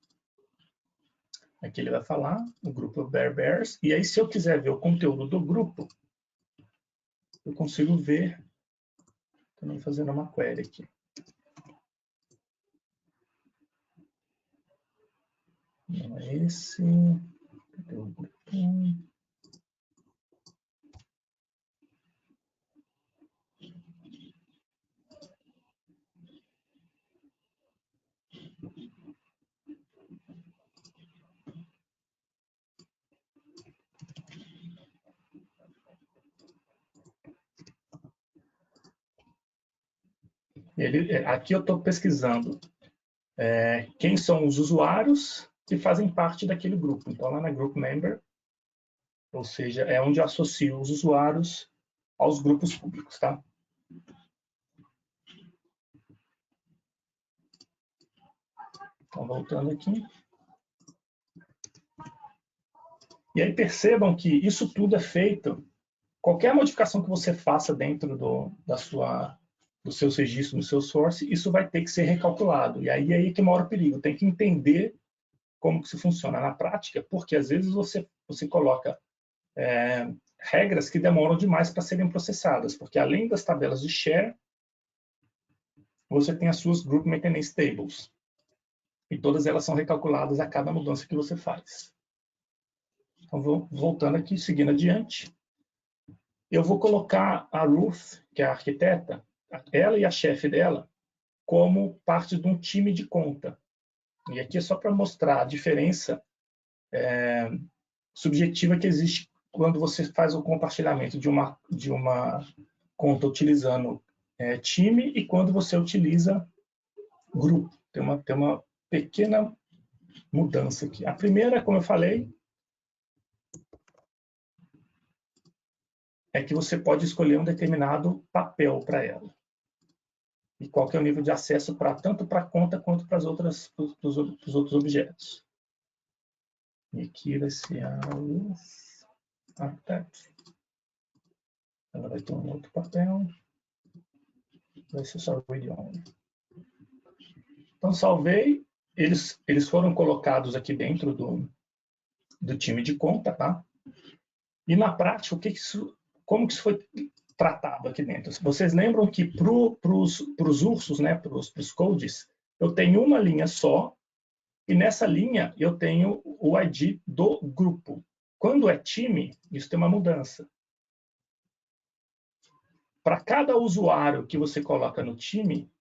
C: Aqui ele vai falar, o grupo Bear Bears. E aí, se eu quiser ver o conteúdo do grupo, eu consigo ver, também fazendo uma query aqui. Não é esse. Cadê o grupo? Aqui eu estou pesquisando quem são os usuários que fazem parte daquele grupo. Então, lá na Group Member, ou seja, é onde eu associo os usuários aos grupos públicos, tá? Então, voltando aqui. E aí percebam que isso tudo é feito, qualquer modificação que você faça dentro dos seus registros, no seu source, isso vai ter que ser recalculado. E aí que mora o perigo, tem que entender como que isso funciona na prática, porque às vezes você coloca regras que demoram demais para serem processadas, porque além das tabelas de share, você tem as suas Group Maintenance Tables, e todas elas são recalculadas a cada mudança que você faz. Então, voltando aqui, seguindo adiante, eu vou colocar a Ruth, que é a arquiteta, ela e a chefe dela, como parte de um time de conta. E aqui é só para mostrar a diferença subjetiva que existe quando você faz o compartilhamento de uma conta utilizando time e quando você utiliza grupo. Tem uma pequena mudança aqui. A primeira, como eu falei, é que você pode escolher um determinado papel para ela. E qual que é o nível de acesso tanto para a conta quanto para os outros objetos. E aqui vai ser a Architect. Ela vai ter um outro papel. Vai ser só Read Only. Então, salvei. Eles foram colocados aqui dentro do time de conta, tá? E na prática, como que isso foi tratado aqui dentro? Vocês lembram que para os ursos, né, para os codes, eu tenho uma linha só, e nessa linha eu tenho o ID do grupo. Quando é time, isso tem uma mudança. Para cada usuário que você coloca no time,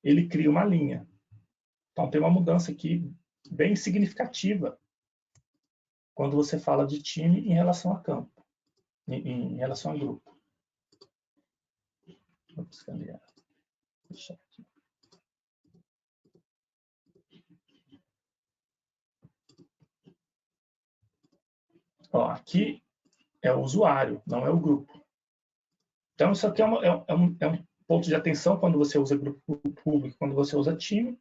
C: ele cria uma linha. Então tem uma mudança aqui bem significativa quando você fala de time em relação a campo, em relação a grupo. Ops, cadê? Deixa aqui. Ó, aqui é o usuário, não é o grupo. Então, isso aqui é um ponto de atenção quando você usa grupo público, quando você usa time,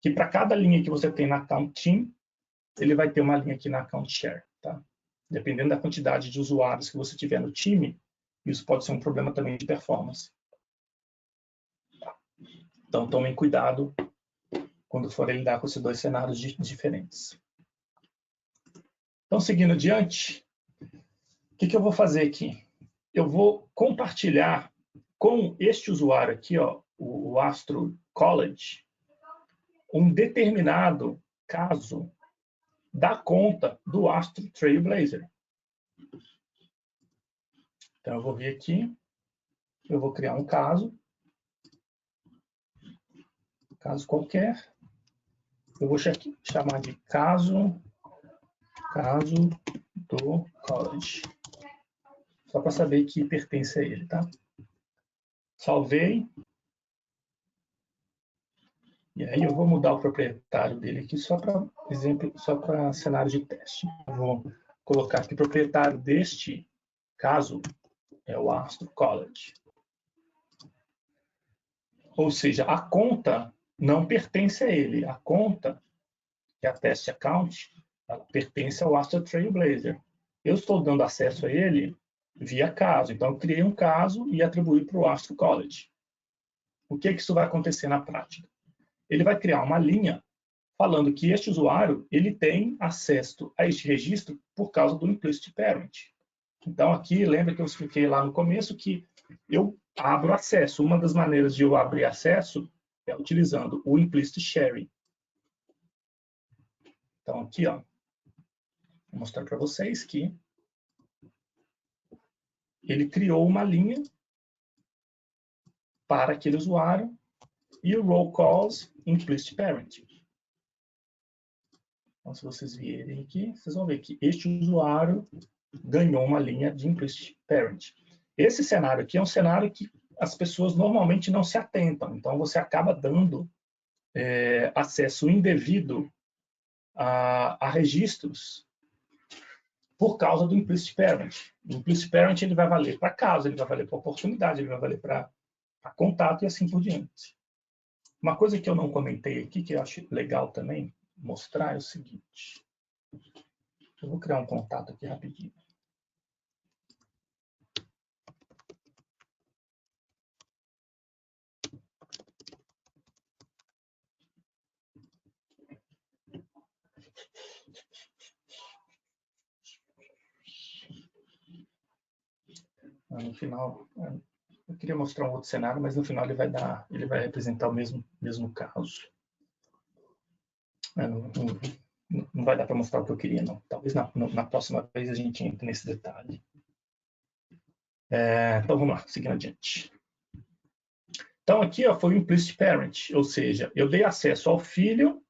C: que para cada linha que você tem na account team, ele vai ter uma linha aqui na account share. Tá? Dependendo da quantidade de usuários que você tiver no time, isso pode ser um problema também de performance. Então, tomem cuidado quando forem lidar com esses dois cenários diferentes. Então, seguindo adiante, o que eu vou fazer aqui? Eu vou compartilhar com este usuário aqui, ó, o Astro College, um determinado caso da conta do Astro Trailblazer. Então, eu vou vir aqui, eu vou criar um caso qualquer. Eu vou chamar de caso do college. Só para saber que pertence a ele, tá? Salvei. E aí eu vou mudar o proprietário dele aqui só para exemplo, só para cenário de teste. Eu vou colocar aqui o proprietário deste caso é o Astro College. Ou seja, a conta não pertence a ele. A conta, que é a test account, ela pertence ao Astro Trailblazer. Eu estou dando acesso a ele via caso. Então, eu criei um caso e atribuí para o Astro College. O que isso vai acontecer na prática? Ele vai criar uma linha falando que este usuário ele tem acesso a este registro por causa do implicit parent. Então, aqui, lembra que eu expliquei lá no começo que eu abro acesso. Uma das maneiras de eu abrir acesso é utilizando o implicit sharing. Então, aqui, ó, vou mostrar para vocês que ele criou uma linha para aquele usuário e o role calls implicit parent. Então, se vocês virem aqui, vocês vão ver que este usuário ganhou uma linha de implicit parent. Esse cenário aqui é um cenário que as pessoas normalmente não se atentam. Então, você acaba dando acesso indevido a registros por causa do implicit parent. O implicit parent ele vai valer para caso, ele vai valer para oportunidade, ele vai valer para contato e assim por diante. Uma coisa que eu não comentei aqui, que eu acho legal também mostrar, é o seguinte. Eu vou criar um contato aqui rapidinho. No final, eu queria mostrar um outro cenário, mas no final ele vai representar o mesmo caso. Não vai dar para mostrar o que eu queria, não. Talvez na próxima vez a gente entre nesse detalhe. Então vamos lá, seguindo adiante. Então aqui ó, foi o implicit parent, ou seja, eu dei acesso ao filho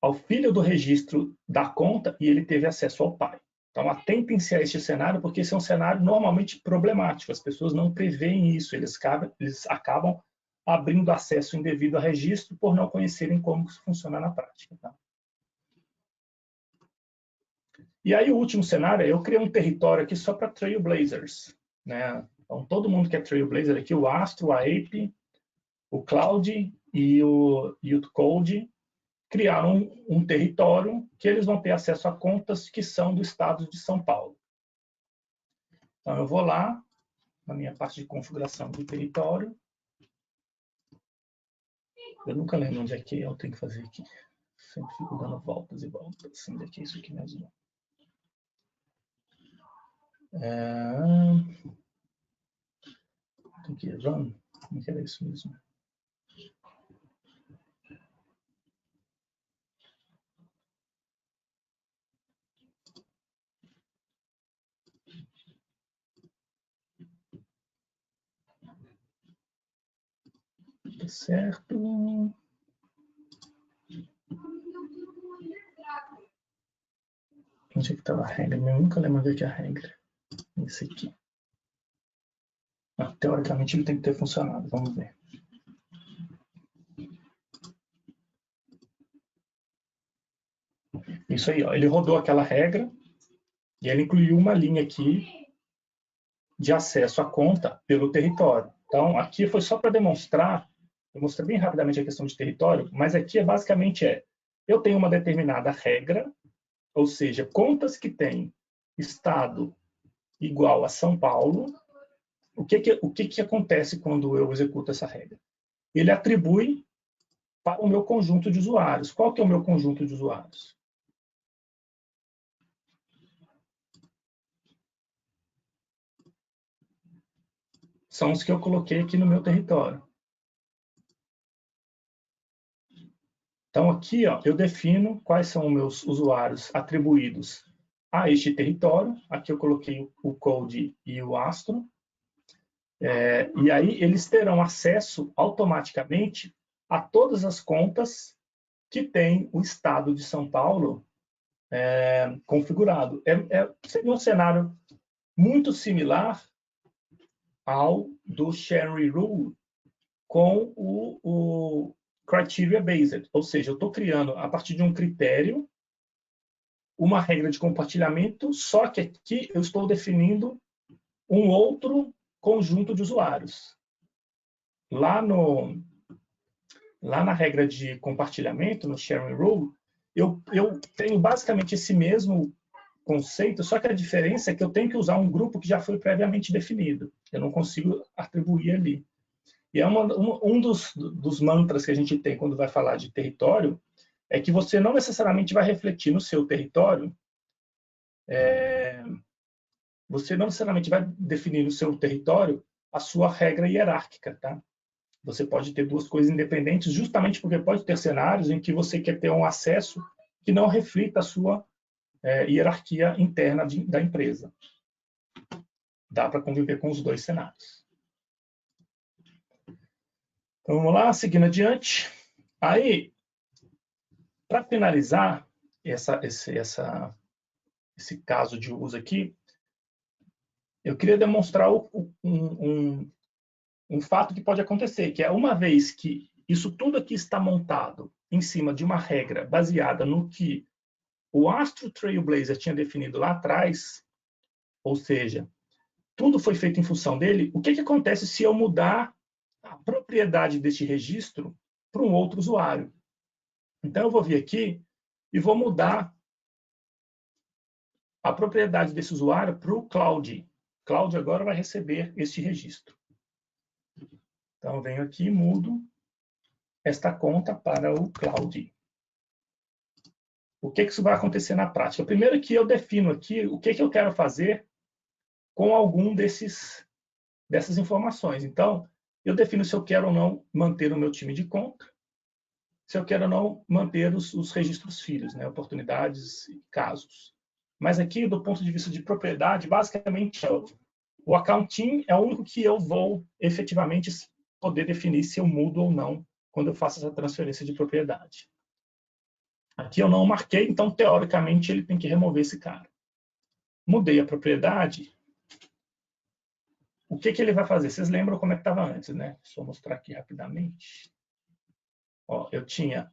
C: ao filho do registro da conta e ele teve acesso ao pai. Então, atentem-se a este cenário, porque esse é um cenário normalmente problemático. As pessoas não preveem isso, eles acabam abrindo acesso indevido a registro por não conhecerem como isso funciona na prática. Tá? E aí, o último cenário, eu criei um território aqui só para Trailblazers. Né? Então, todo mundo que é Trailblazer aqui, o Astro, a Ape, o Cloud e o Code, criaram um território que eles vão ter acesso a contas que são do estado de São Paulo. Então, eu vou lá, na minha parte de configuração do território. Eu nunca lembro onde é que eu tenho que fazer aqui. Sempre fico dando voltas e voltas. Onde é que é isso aqui mesmo? Tem que run? Como é que era isso mesmo? Tá certo. Onde é que estava a regra? Eu nunca lembro onde é que é a regra. Esse aqui. Teoricamente ele tem que ter funcionado. Vamos ver. Isso aí, ó. Ele rodou aquela regra e ele incluiu uma linha aqui de acesso à conta pelo território. Então, aqui foi só para demonstrar, eu mostrei bem rapidamente a questão de território, mas aqui basicamente eu tenho uma determinada regra, ou seja, contas que têm estado igual a São Paulo, o que acontece quando eu executo essa regra? Ele atribui para o meu conjunto de usuários. Qual que é o meu conjunto de usuários? São os que eu coloquei aqui no meu território. Então, aqui, ó, eu defino quais são os meus usuários atribuídos a este território. Aqui eu coloquei o Cold e o Astro. E aí eles terão acesso automaticamente a todas as contas que tem o Estado de São Paulo configurado. Seria um cenário muito similar ao do Sharing Rule com o Criteria Based, ou seja, eu estou criando, a partir de um critério, uma regra de compartilhamento, só que aqui eu estou definindo um outro conjunto de usuários. Lá na regra de compartilhamento, no Sharing Rule, eu tenho basicamente esse mesmo conceito, só que a diferença é que eu tenho que usar um grupo que já foi previamente definido. Eu não consigo atribuir ali. E é um dos mantras que a gente tem quando vai falar de território, é que você não necessariamente vai refletir no seu território, você não necessariamente vai definir no seu território a sua regra hierárquica, tá? Você pode ter duas coisas independentes, justamente porque pode ter cenários em que você quer ter um acesso que não reflita a sua hierarquia interna da empresa. Dá para conviver com os dois cenários. Então, vamos lá, seguindo adiante. Aí, para finalizar esse caso de uso aqui, eu queria demonstrar um fato que pode acontecer, que é uma vez que isso tudo aqui está montado em cima de uma regra baseada no que o Astro Trailblazer tinha definido lá atrás, ou seja, tudo foi feito em função dele, o que acontece se eu mudar a propriedade deste registro para um outro usuário? Então, eu vou vir aqui e vou mudar a propriedade desse usuário para o Cloud. Cloud agora vai receber este registro. Então, eu venho aqui e mudo esta conta para o Cloud. O que isso vai acontecer na prática? Primeiro que eu defino aqui o que eu quero fazer com algum dessas informações. Então, eu defino se eu quero ou não manter o meu time de conta, se eu quero ou não manter os registros filhos, né, oportunidades e casos. Mas aqui, do ponto de vista de propriedade, basicamente, o account team é o único que eu vou efetivamente poder definir se eu mudo ou não quando eu faço essa transferência de propriedade. Aqui eu não marquei, então, teoricamente, ele tem que remover esse cara. Mudei a propriedade. O que ele vai fazer? Vocês lembram como é que estava antes, né? Deixa eu mostrar aqui rapidamente. Ó, eu tinha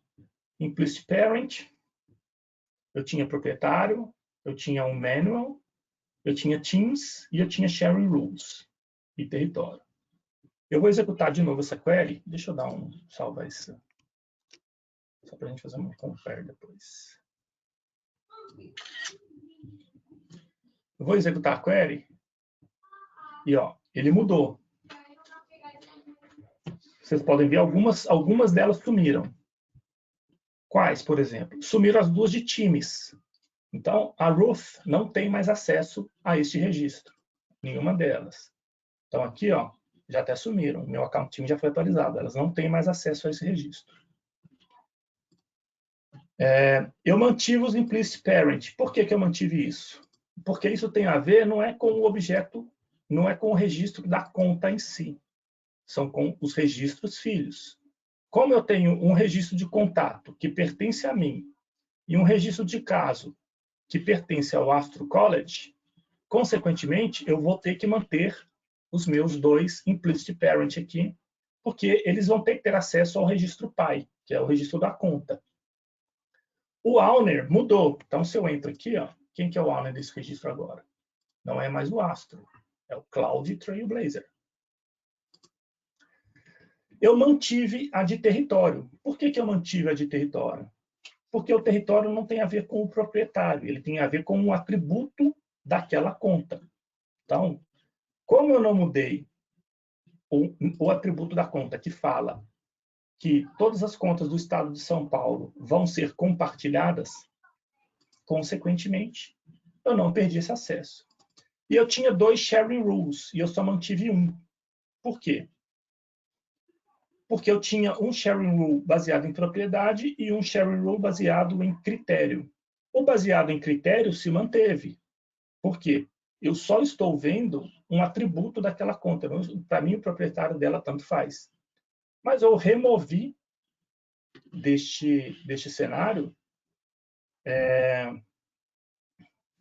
C: implicit parent, eu tinha proprietário, eu tinha um manual, eu tinha teams e eu tinha sharing rules e território. Eu vou executar de novo essa query. Deixa eu dar salvar isso. Só para a gente fazer um compare depois. Eu vou executar a query e ó, ele mudou. Vocês podem ver algumas delas sumiram. Quais, por exemplo? Sumiram as duas de times. Então, a Ruth não tem mais acesso a este registro. Nenhuma delas. Então, aqui, ó, já até sumiram. Meu account team já foi atualizado. Elas não têm mais acesso a esse registro. Eu mantive os implicit parent. Por que eu mantive isso? Porque isso tem a ver, não é com o objeto, não é com o registro da conta em si. São com os registros filhos. Como eu tenho um registro de contato que pertence a mim e um registro de caso que pertence ao Astro College, consequentemente, eu vou ter que manter os meus dois implicit parent aqui, porque eles vão ter que ter acesso ao registro pai, que é o registro da conta. O owner mudou. Então, se eu entro aqui, ó, quem que é o owner desse registro agora? Não é mais o Astro, é o Cloud Trailblazer. Eu mantive a de território. Por que eu mantive a de território? Porque o território não tem a ver com o proprietário, ele tem a ver com o atributo daquela conta. Então, como eu não mudei o atributo da conta que fala que todas as contas do Estado de São Paulo vão ser compartilhadas, consequentemente, eu não perdi esse acesso. E eu tinha 2 sharing rules, e eu só mantive um. Por quê? porque eu tinha um sharing rule baseado em propriedade e um sharing rule baseado em critério. O baseado em critério se manteve. Por quê? Eu só estou vendo um atributo daquela conta. Para mim, o proprietário dela tanto faz. Mas eu removi deste cenário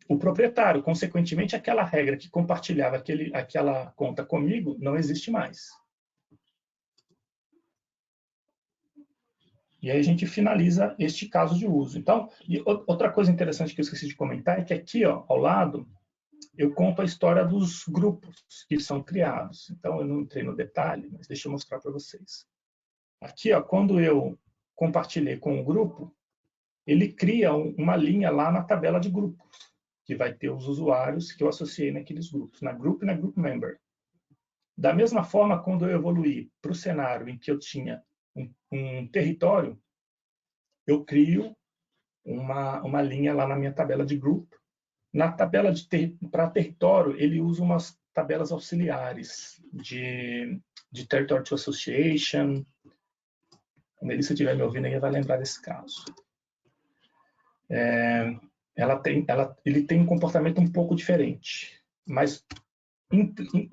C: o proprietário. Consequentemente, aquela regra que compartilhava aquela conta comigo não existe mais. E aí a gente finaliza este caso de uso. Então, outra coisa interessante que eu esqueci de comentar é que aqui, ó, ao lado, eu conto a história dos grupos que são criados. Então, eu não entrei no detalhe, mas deixa eu mostrar para vocês. Aqui, ó, quando eu compartilhei com o grupo, ele cria uma linha lá na tabela de grupos, que vai ter os usuários que eu associei naqueles grupos, na Group e na Group Member. Da mesma forma, quando eu evoluí para o cenário em que eu tinha um território, eu crio uma linha lá na minha tabela de grupo. Na tabela para território, ele usa umas tabelas auxiliares de Territory to Association. A Melissa estiver me ouvindo aí, vai lembrar desse caso. Ele tem um comportamento um pouco diferente, mas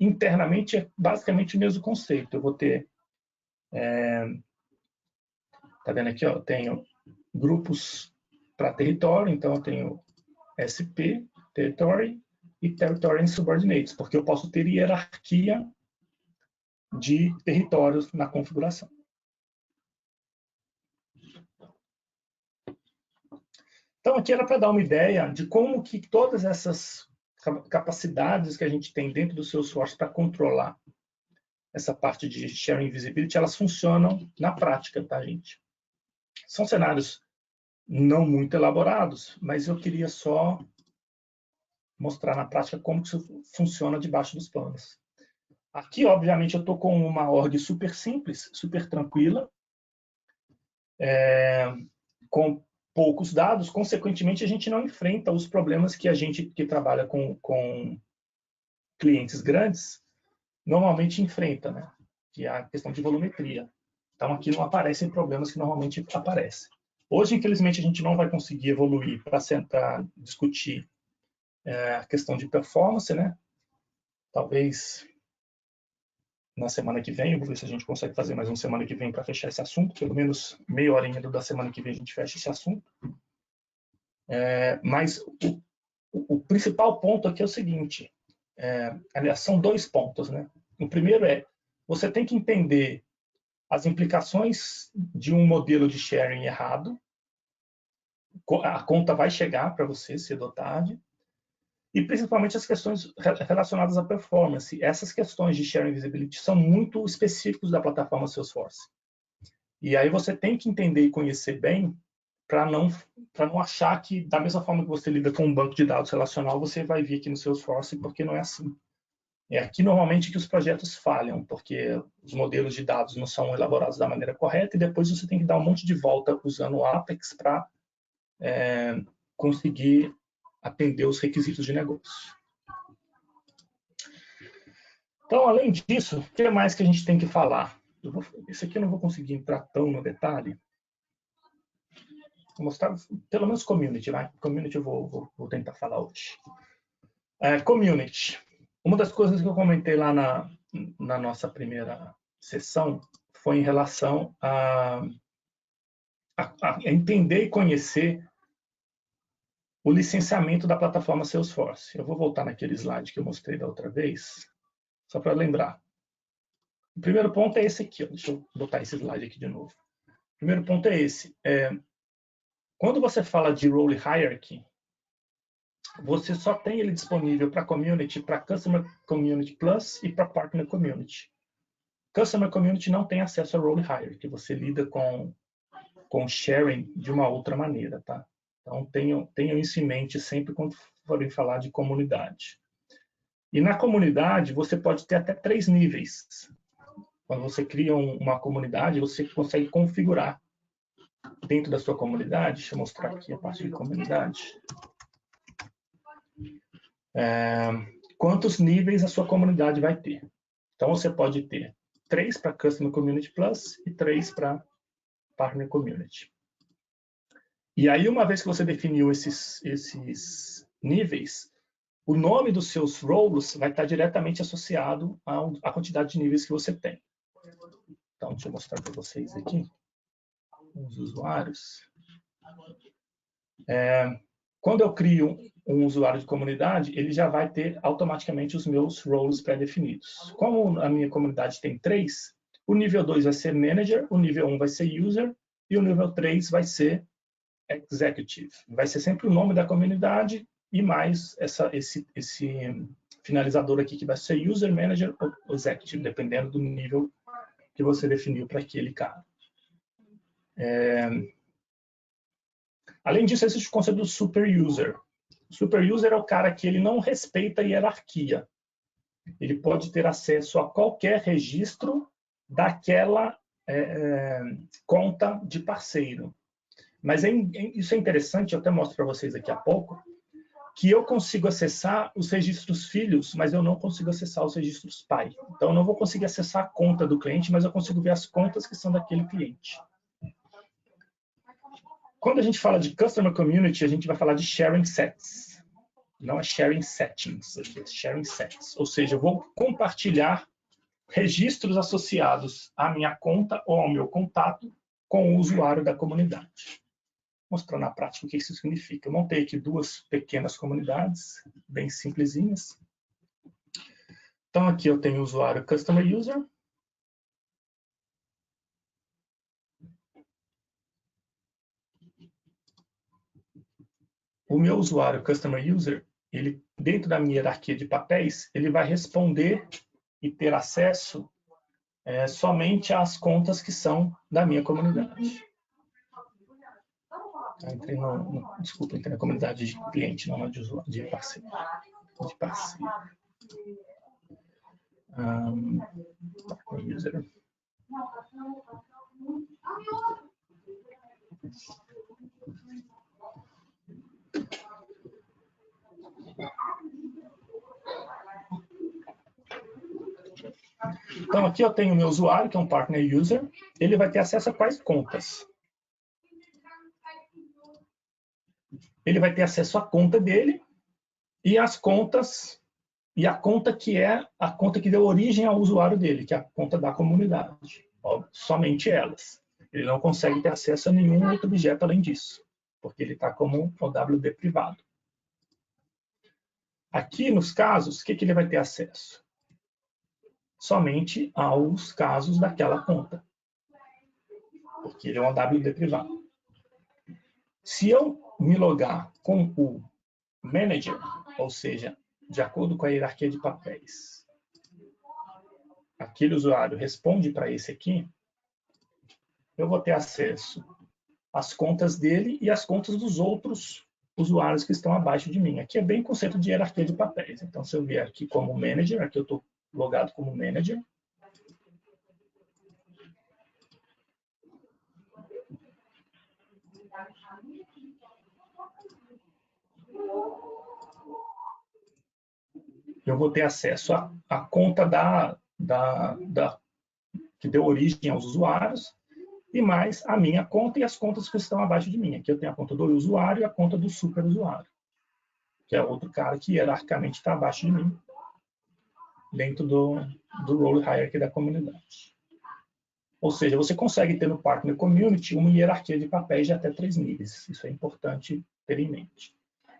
C: internamente é basicamente o mesmo conceito. Eu vou ter... Tá vendo aqui? Ó, eu tenho grupos para território, então eu tenho SP, Territory e Territory and Subordinates, porque eu posso ter hierarquia de territórios na configuração. Então, aqui era para dar uma ideia de como que todas essas capacidades que a gente tem dentro do Salesforce para controlar essa parte de Sharing Visibility, elas funcionam na prática, tá, gente? São cenários não muito elaborados, mas eu queria só mostrar na prática como que isso funciona debaixo dos panos. Aqui, obviamente, eu estou com uma org super simples, super tranquila, com poucos dados. Consequentemente, a gente não enfrenta os problemas que a gente que trabalha com clientes grandes normalmente enfrenta, né? Que é a questão de volumetria. Então, aqui não aparecem problemas que normalmente aparecem. Hoje, infelizmente, a gente não vai conseguir evoluir para sentar, discutir a questão de performance, né? Talvez na semana que vem, eu vou ver se a gente consegue fazer mais uma semana que vem para fechar esse assunto, pelo menos meia horinha da semana que vem a gente fecha esse assunto. Mas o principal ponto aqui é o seguinte, aliás, são dois pontos, né? O primeiro é, você tem que entender as implicações de um modelo de sharing errado, a conta vai chegar para você cedo ou tarde, e principalmente as questões relacionadas à performance. Essas questões de sharing visibility são muito específicas da plataforma Salesforce. E aí você tem que entender e conhecer bem para não achar que, da mesma forma que você lida com um banco de dados relacional, você vai vir aqui no Salesforce, porque não é assim. É aqui normalmente que os projetos falham, porque os modelos de dados não são elaborados da maneira correta e depois você tem que dar um monte de volta usando o Apex para conseguir atender os requisitos de negócio. Então, além disso, o que mais que a gente tem que falar? Esse aqui eu não vou conseguir entrar tão no detalhe. Vou mostrar pelo menos community, vai? Community eu vou tentar falar hoje. Community. Uma das coisas que eu comentei lá na nossa primeira sessão foi em relação a entender e conhecer o licenciamento da plataforma Salesforce. Eu vou voltar naquele slide que eu mostrei da outra vez, só para lembrar. O primeiro ponto é esse aqui. Ó. Deixa eu botar esse slide aqui de novo. O primeiro ponto é esse. Quando você fala de Role Hierarchy, você só tem ele disponível para Community, para Customer Community Plus e para Partner Community. Customer Community não tem acesso a Role Hierarchy, você lida com sharing de uma outra maneira, tá? Então, tenham isso em mente sempre quando forem falar de comunidade. E na comunidade, você pode ter até 3 níveis. Quando você cria uma comunidade, você consegue configurar dentro da sua comunidade. Deixa eu mostrar aqui a parte de comunidade. Quantos níveis a sua comunidade vai ter. Então, você pode ter 3 para Customer Community Plus e 3 para Partner Community. E aí, uma vez que você definiu esses níveis, o nome dos seus roles vai estar diretamente associado à quantidade de níveis que você tem. Então, deixa eu mostrar para vocês aqui os usuários. Quando eu crio um usuário de comunidade, ele já vai ter automaticamente os meus roles pré-definidos. Como a minha comunidade tem 3, o nível 2 vai ser Manager, o nível 1 vai ser User e o nível 3 vai ser Executive. Vai ser sempre o nome da comunidade e mais esse finalizador aqui que vai ser User, Manager ou Executive, dependendo do nível que você definiu para aquele cara. Além disso, existe o conceito do Super User. O Super User é o cara que ele não respeita a hierarquia. Ele pode ter acesso a qualquer registro daquela conta de parceiro. Mas isso é interessante, eu até mostro para vocês daqui a pouco, que eu consigo acessar os registros filhos, mas eu não consigo acessar os registros pai. Então, eu não vou conseguir acessar a conta do cliente, mas eu consigo ver as contas que são daquele cliente. Quando a gente fala de Customer Community, a gente vai falar de Sharing Sets. Não é Sharing Settings, é Sharing Sets. Ou seja, eu vou compartilhar registros associados à minha conta ou ao meu contato com o usuário da comunidade. Mostrando na prática o que isso significa. Eu montei aqui 2 pequenas comunidades, bem simplesinhas. Então, aqui eu tenho o usuário Customer User. O meu usuário Customer User, ele, dentro da minha hierarquia de papéis, ele vai responder e ter acesso somente às contas que são da minha comunidade. Desculpa, entrei na comunidade de cliente, não de usuário, de parceiro. User. Então, aqui eu tenho o meu usuário, que é um Partner User. Ele vai ter acesso a quais contas? Ele vai ter acesso à conta dele e as contas, e a conta que é a conta que deu origem ao usuário dele, que é a conta da comunidade. Somente elas. Ele não consegue ter acesso a nenhum outro objeto além disso, porque ele está como um OWD privado. Aqui, nos casos, o que ele vai ter acesso? Somente aos casos daquela conta, porque ele é um OWD privado. Se eu me logar com o Manager, ou seja, de acordo com a hierarquia de papéis, aquele usuário responde para esse aqui, eu vou ter acesso às contas dele e às contas dos outros usuários que estão abaixo de mim. Aqui é bem conceito de hierarquia de papéis. Então, se eu vier aqui como Manager, aqui eu estou logado como Manager, eu vou ter acesso à conta que deu origem aos usuários, e mais a minha conta e as contas que estão abaixo de mim. Aqui eu tenho a conta do usuário e a conta do superusuário, que é outro cara que hierarquicamente está abaixo de mim, dentro do role hierarchy da comunidade. Ou seja, você consegue ter no Partner Community uma hierarquia de papéis de até 3 níveis. Isso é importante ter em mente.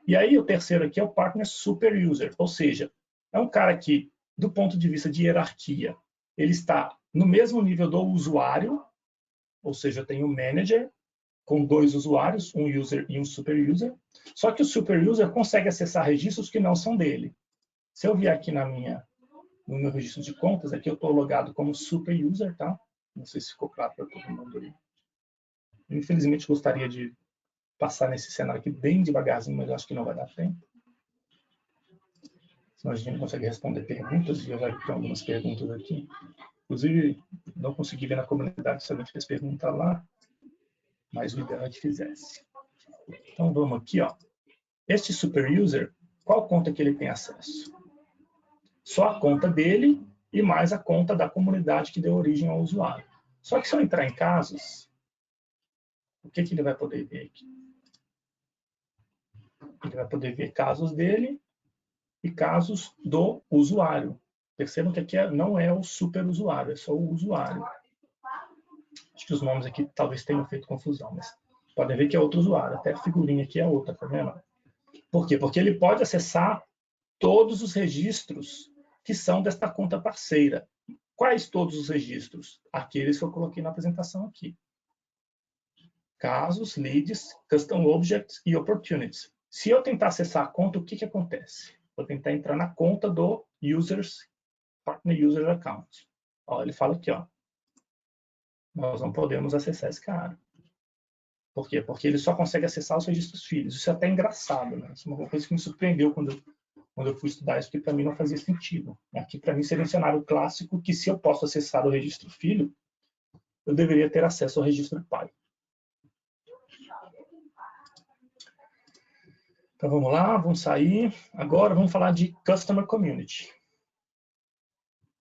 C: E aí o terceiro aqui é o Partner Super User, ou seja, é um cara que, do ponto de vista de hierarquia, ele está no mesmo nível do usuário, ou seja, eu tenho um Manager com 2 usuários, um User e um Super User, só que o Super User consegue acessar registros que não são dele. Se eu vier aqui no meu registro de contas, aqui eu estou logado como Super User, tá? Não sei se ficou claro para todo mundo ali. Infelizmente, gostaria de passar nesse cenário aqui bem devagarzinho, mas eu acho que não vai dar tempo. Senão a gente não consegue responder perguntas, e eu já tenho algumas perguntas aqui. Inclusive, não consegui ver na comunidade se alguém fez pergunta lá, mas o ideal é que fizesse. Então, vamos aqui, ó. Este Super User, qual conta que ele tem acesso? Só a conta dele e mais a conta da comunidade que deu origem ao usuário. Só que se eu entrar em casos, o que ele vai poder ver aqui? Ele vai poder ver casos dele e casos do usuário. Percebam que aqui não é o superusuário, é só o usuário. Acho que os nomes aqui talvez tenham feito confusão, mas podem ver que é outro usuário. Até a figurinha aqui é outra, tá vendo? Por quê? Porque ele pode acessar todos os registros que são desta conta parceira. Quais todos os registros? Aqueles que eu coloquei na apresentação aqui. Casos, leads, custom objects e opportunities. Se eu tentar acessar a conta, o que acontece? Vou tentar entrar na conta do Partner User Account. Ó, ele fala aqui, ó, nós não podemos acessar esse cara. Por quê? Porque ele só consegue acessar os registros filhos. Isso é até engraçado, né? Isso é uma coisa que me surpreendeu quando eu fui estudar isso, porque para mim não fazia sentido. Aqui, para mim, seria um cenário clássico que, se eu posso acessar o registro filho, eu deveria ter acesso ao registro pai. Então, vamos lá, vamos sair. Agora, vamos falar de Customer Community.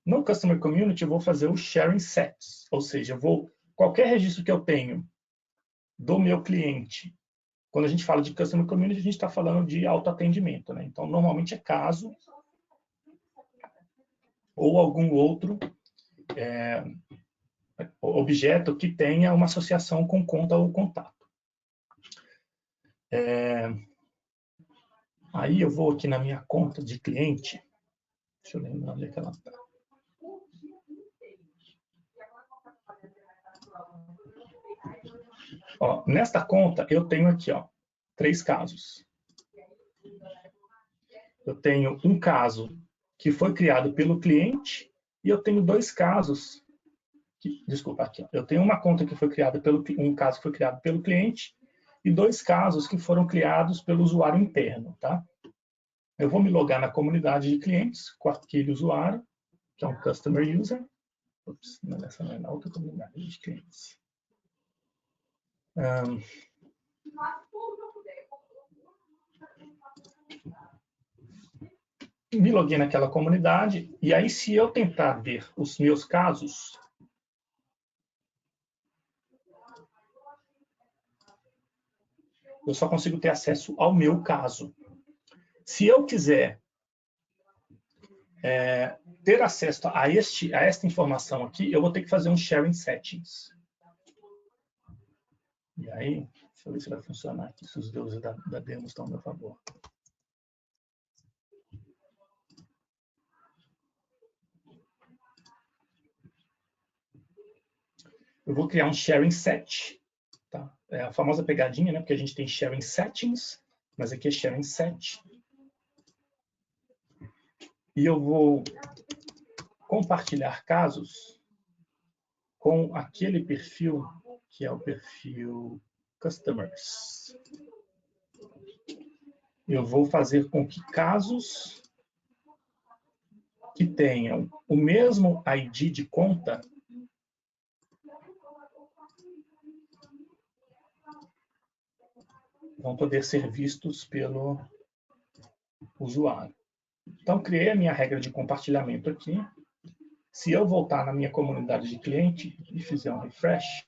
C: No Customer Community, eu vou fazer o Sharing Sets, ou seja, qualquer registro que eu tenho do meu cliente, quando a gente fala de Customer Community, a gente está falando de autoatendimento, né? Então, normalmente é caso ou algum outro objeto que tenha uma associação com conta ou contato. Aí eu vou aqui na minha conta de cliente. Deixa eu lembrar onde é que ela está. Ó, nesta conta, eu tenho aqui, ó, 3 casos. Eu tenho um caso que foi criado pelo cliente e eu tenho 2 casos. Desculpa, aqui, ó, eu tenho uma conta que foi criada um caso que foi criado pelo cliente e 2 casos que foram criados pelo usuário interno, tá? Eu vou me logar na comunidade de clientes com aquele usuário, que é um Customer User. Ups, essa não é na outra comunidade de clientes. Me loguei naquela comunidade, e aí, se eu tentar ver os meus casos, eu só consigo ter acesso ao meu caso. Se eu quiser ter acesso a esta informação aqui, eu vou ter que fazer um Sharing Settings. E aí, deixa eu ver se vai funcionar aqui, se os deuses da demo estão a meu favor. Eu vou criar um Sharing Set. Tá? É a famosa pegadinha, né? Porque a gente tem Sharing Settings, mas aqui é Sharing Set. E eu vou compartilhar casos com aquele perfil, que é o perfil Customers. Eu vou fazer com que casos que tenham o mesmo ID de conta vão poder ser vistos pelo usuário. Então, criei a minha regra de compartilhamento aqui. Se eu voltar na minha comunidade de cliente e fizer um refresh,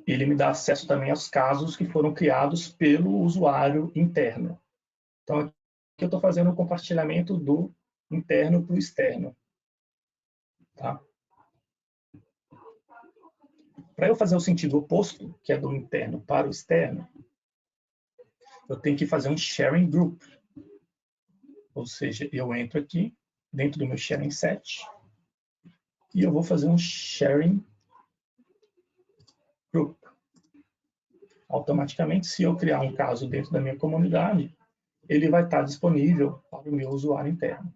C: ele me dá acesso também aos casos que foram criados pelo usuário interno. Então, aqui eu estou fazendo o compartilhamento do interno para o externo. Tá? Para eu fazer o sentido oposto, que é do interno para o externo, eu tenho que fazer um sharing group. Ou seja, eu entro aqui, dentro do meu sharing set, e eu vou fazer um sharing group. Automaticamente, se eu criar um caso dentro da minha comunidade, ele vai estar disponível para o meu usuário interno.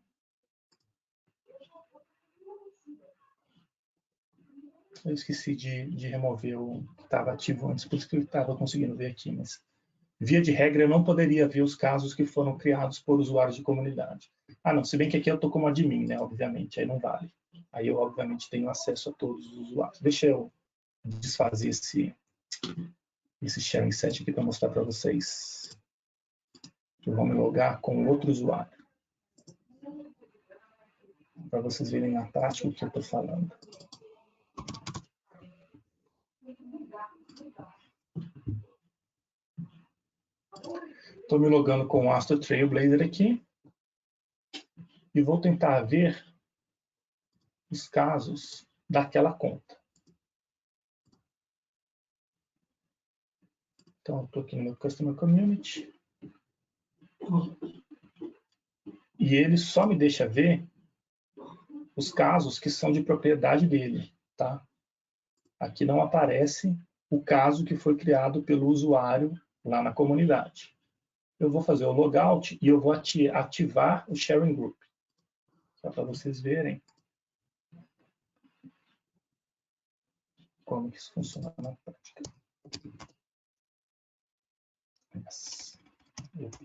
C: Eu esqueci de remover o que estava ativo antes, por isso que eu estava conseguindo ver aqui, mas via de regra eu não poderia ver os casos que foram criados por usuários de comunidade. Ah, não, se bem que aqui eu estou como admin, né, obviamente, aí não vale. Aí eu, obviamente, tenho acesso a todos os usuários. Deixa eu desfazer esse sharing set aqui para mostrar para vocês. Eu vou me logar com outro usuário. Para vocês verem na prática o que eu estou falando. Estou me logando com o Astro Trailblazer aqui. E vou tentar ver os casos daquela conta. Então, estou aqui no meu Customer Community. E ele só me deixa ver os casos que são de propriedade dele, tá? Aqui não aparece o caso que foi criado pelo usuário lá na comunidade. Eu vou fazer o logout e eu vou ativar o Sharing Group. Só para vocês verem como que isso funciona na prática.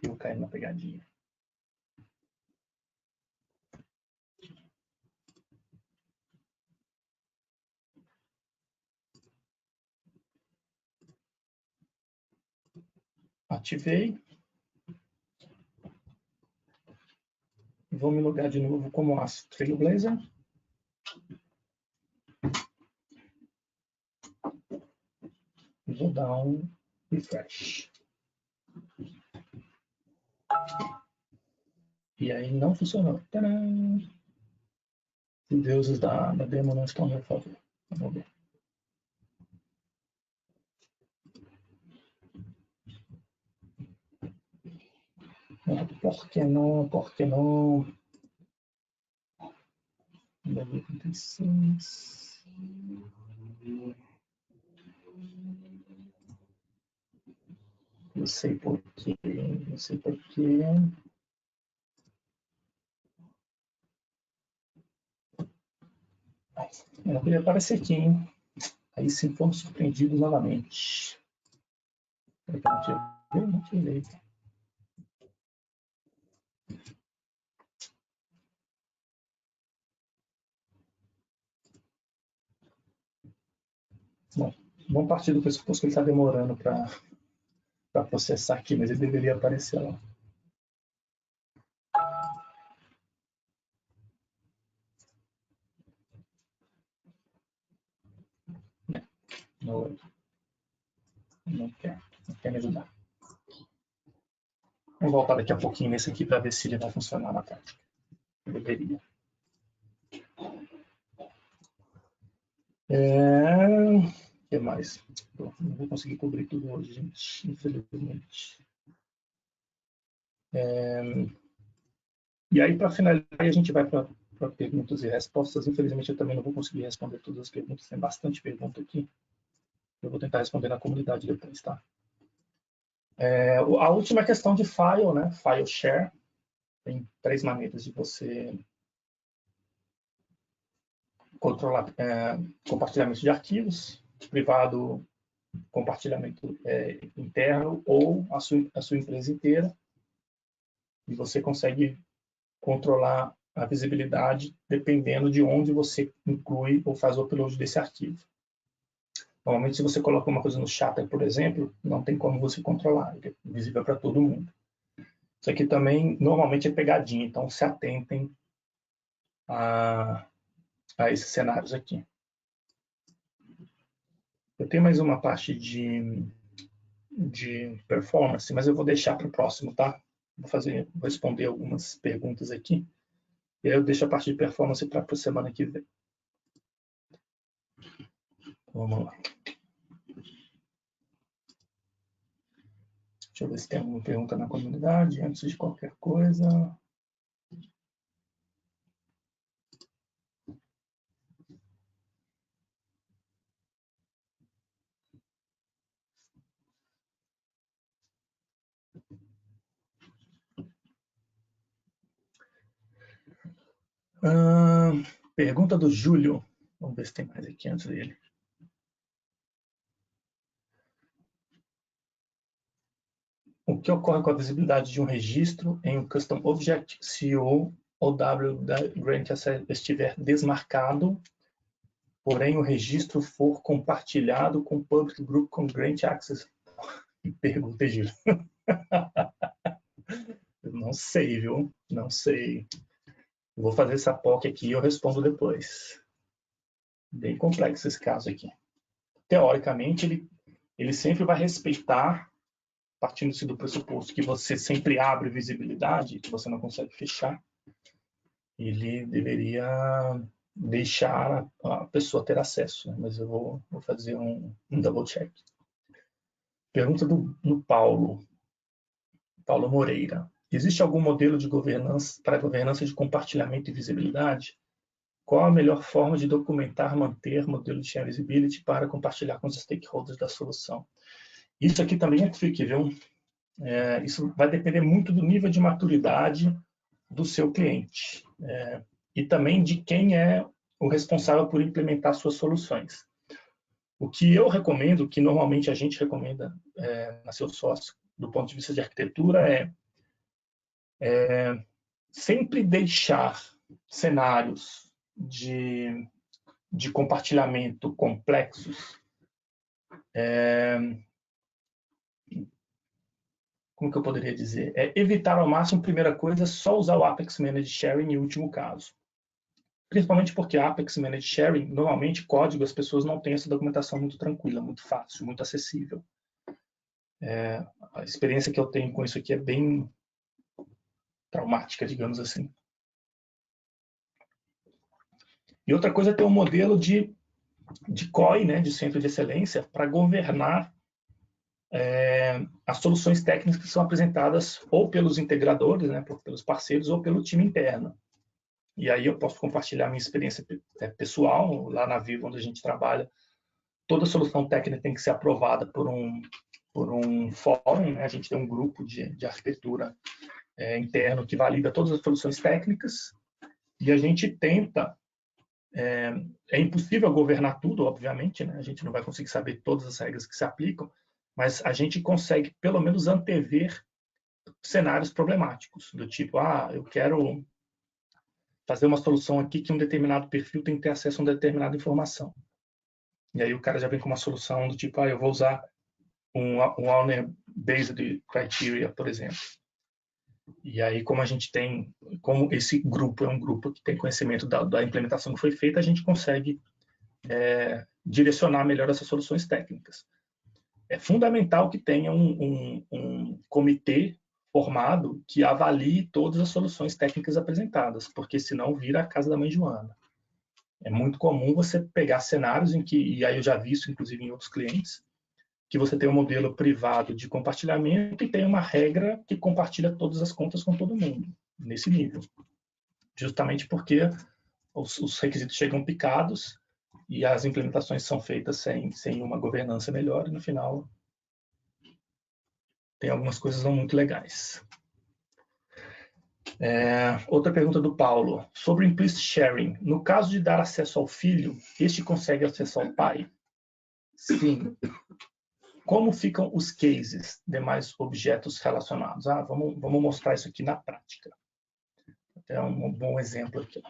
C: Eu caí na pegadinha. Ativei. Vou me logar de novo como Astro Trailblazer. E vou dar um refresh. E aí não funcionou. Tcharam! Os deuses da demo não estão a meu favor. Vamos ver. Por que não? Por que não? 96. Eu sei por quê. Eu sei por quê. Eu não queria aparecer aqui, hein? Aí sim fomos surpreendidos novamente. Eu não tirei. Bom, vamos partir do pressuposto que ele está demorando para processar aqui, mas ele deveria aparecer lá. Não quer me ajudar. Vamos voltar daqui a pouquinho nesse aqui para ver se ele vai funcionar na prática. Deveria. O que mais? Não vou conseguir cobrir tudo hoje, gente, infelizmente. E aí, para finalizar, a gente vai para perguntas e respostas. Infelizmente, eu também não vou conseguir responder todas as perguntas. Tem bastante pergunta aqui. Eu vou tentar responder na comunidade depois, tá? A última questão de file, né? File share. Tem 3 maneiras de você controlar compartilhamento de arquivos, privado, compartilhamento interno ou a sua empresa inteira. E você consegue controlar a visibilidade dependendo de onde você inclui ou faz o upload desse arquivo. Normalmente, se você coloca uma coisa no Chatter, por exemplo, não tem como você controlar, ele é visível para todo mundo. Isso aqui também, normalmente, é pegadinha, então se atentem a esses cenários aqui. Eu tenho mais uma parte de performance, mas eu vou deixar para o próximo, tá? Vou responder algumas perguntas aqui, e aí eu deixo a parte de performance para a semana que vem. Vamos lá. Deixa eu ver se tem alguma pergunta na comunidade, antes de qualquer coisa. Pergunta do Júlio. Vamos ver se tem mais aqui antes dele. O que ocorre com a visibilidade de um registro em um Custom Object se o OW da Grant estiver desmarcado, porém o registro for compartilhado com Public Group com Grant Access Pergunta, Gil. Não sei, viu? Não sei. Vou fazer essa POC aqui e eu respondo depois. Bem complexo esse caso aqui. Teoricamente, ele sempre vai respeitar, partindo-se do pressuposto que você sempre abre visibilidade, que você não consegue fechar, ele deveria deixar a pessoa ter acesso, né? Mas eu vou fazer um double check. Pergunta do Paulo Moreira. Existe algum modelo de governança para governança de compartilhamento e visibilidade? Qual a melhor forma de documentar, manter modelo de share visibility para compartilhar com os stakeholders da solução? Isso aqui também é tricky, viu? Isso vai depender muito do nível de maturidade do seu cliente e também de quem é o responsável por implementar suas soluções. O que eu recomendo, que normalmente a gente recomenda na seu sócio, do ponto de vista de arquitetura, sempre deixar cenários de compartilhamento complexos. Como que eu poderia dizer? Evitar ao máximo, primeira coisa, só usar o Apex Managed Sharing em último caso. Principalmente porque Apex Managed Sharing, normalmente, código, as pessoas não têm essa documentação muito tranquila, muito fácil, muito acessível. A experiência que eu tenho com isso aqui é bem traumática, digamos assim. E outra coisa é ter um modelo de COE, né, de Centro de Excelência, para governar as soluções técnicas que são apresentadas ou pelos integradores, né, pelos parceiros, ou pelo time interno. E aí eu posso compartilhar minha experiência pessoal, lá na Vivo, onde a gente trabalha. Toda solução técnica tem que ser aprovada por um fórum, né? A gente tem um grupo de arquitetura interno que valida todas as soluções técnicas, e a gente tenta, é impossível governar tudo, obviamente, né? A gente não vai conseguir saber todas as regras que se aplicam, mas a gente consegue, pelo menos, antever cenários problemáticos, do tipo, eu quero fazer uma solução aqui que um determinado perfil tem que ter acesso a uma determinada informação. E aí o cara já vem com uma solução do tipo, eu vou usar um owner-based criteria, por exemplo. E aí, como esse grupo é um grupo que tem conhecimento da implementação que foi feita, a gente consegue direcionar melhor essas soluções técnicas. É fundamental que tenha um comitê formado que avalie todas as soluções técnicas apresentadas, porque senão vira a casa da mãe Joana. É muito comum você pegar cenários em que, e aí eu já vi isso inclusive em outros clientes, que você tem um modelo privado de compartilhamento e tem uma regra que compartilha todas as contas com todo mundo, nesse nível. Justamente porque os requisitos chegam picados e as implementações são feitas sem uma governança melhor, e no final tem algumas coisas não muito legais. Outra pergunta do Paulo, sobre implicit sharing. No caso de dar acesso ao filho, este consegue acessar ao pai? Sim. Como ficam os cases, demais objetos relacionados? Vamos mostrar isso aqui na prática. É um bom exemplo aqui.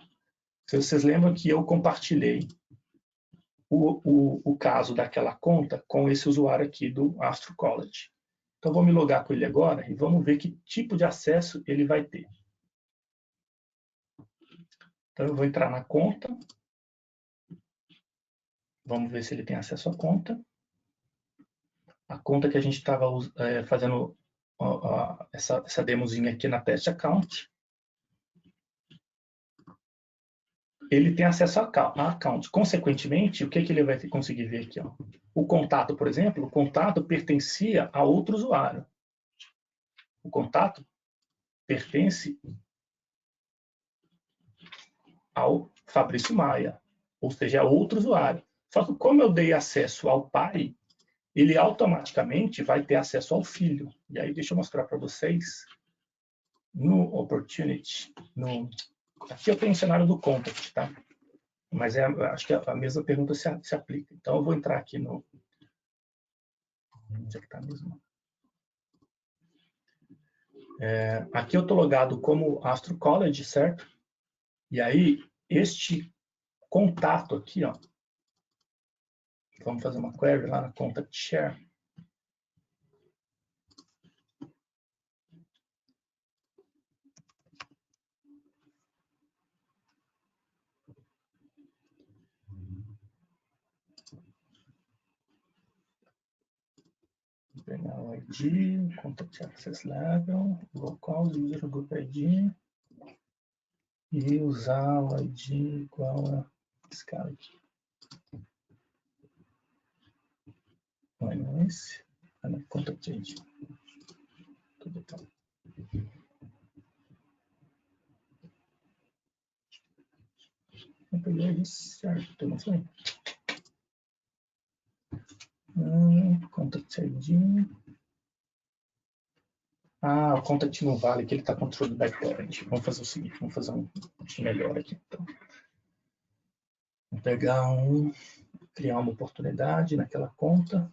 C: Se vocês lembram que eu compartilhei o caso daquela conta com esse usuário aqui do Astro College. Então, vou me logar com ele agora e vamos ver que tipo de acesso ele vai ter. Então, eu vou entrar na conta. Vamos ver se ele tem acesso à conta. A conta que a gente estava fazendo essa demozinha aqui na Test Account. Ele tem acesso a account. Consequentemente, o que ele vai conseguir ver aqui? O contato, por exemplo, o contato pertencia a outro usuário. O contato pertence ao Fabrício Maia, ou seja, a outro usuário. Só que como eu dei acesso ao pai, ele automaticamente vai ter acesso ao filho. E aí, deixa eu mostrar para vocês no Opportunity. Aqui eu tenho o cenário do Contact, tá? Mas acho que a mesma pergunta se aplica. Então, eu vou entrar aqui no... Onde é que está mesmo? Aqui eu estou logado como Astro College, certo? E aí, este contato aqui, vamos fazer uma query lá na Contact Share. email ID, contact access level, localhost, user group ID, e usar o ID igual a esse cara aqui. Não é esse? Ah, não, contact ID. Tudo bem. Eu peguei ele certo, não foi? Contact ID. Ah, o contact não vale, que ele está controlado by parent. Vamos fazer o seguinte, vamos fazer um melhor aqui. Então. Vamos pegar criar uma oportunidade naquela conta.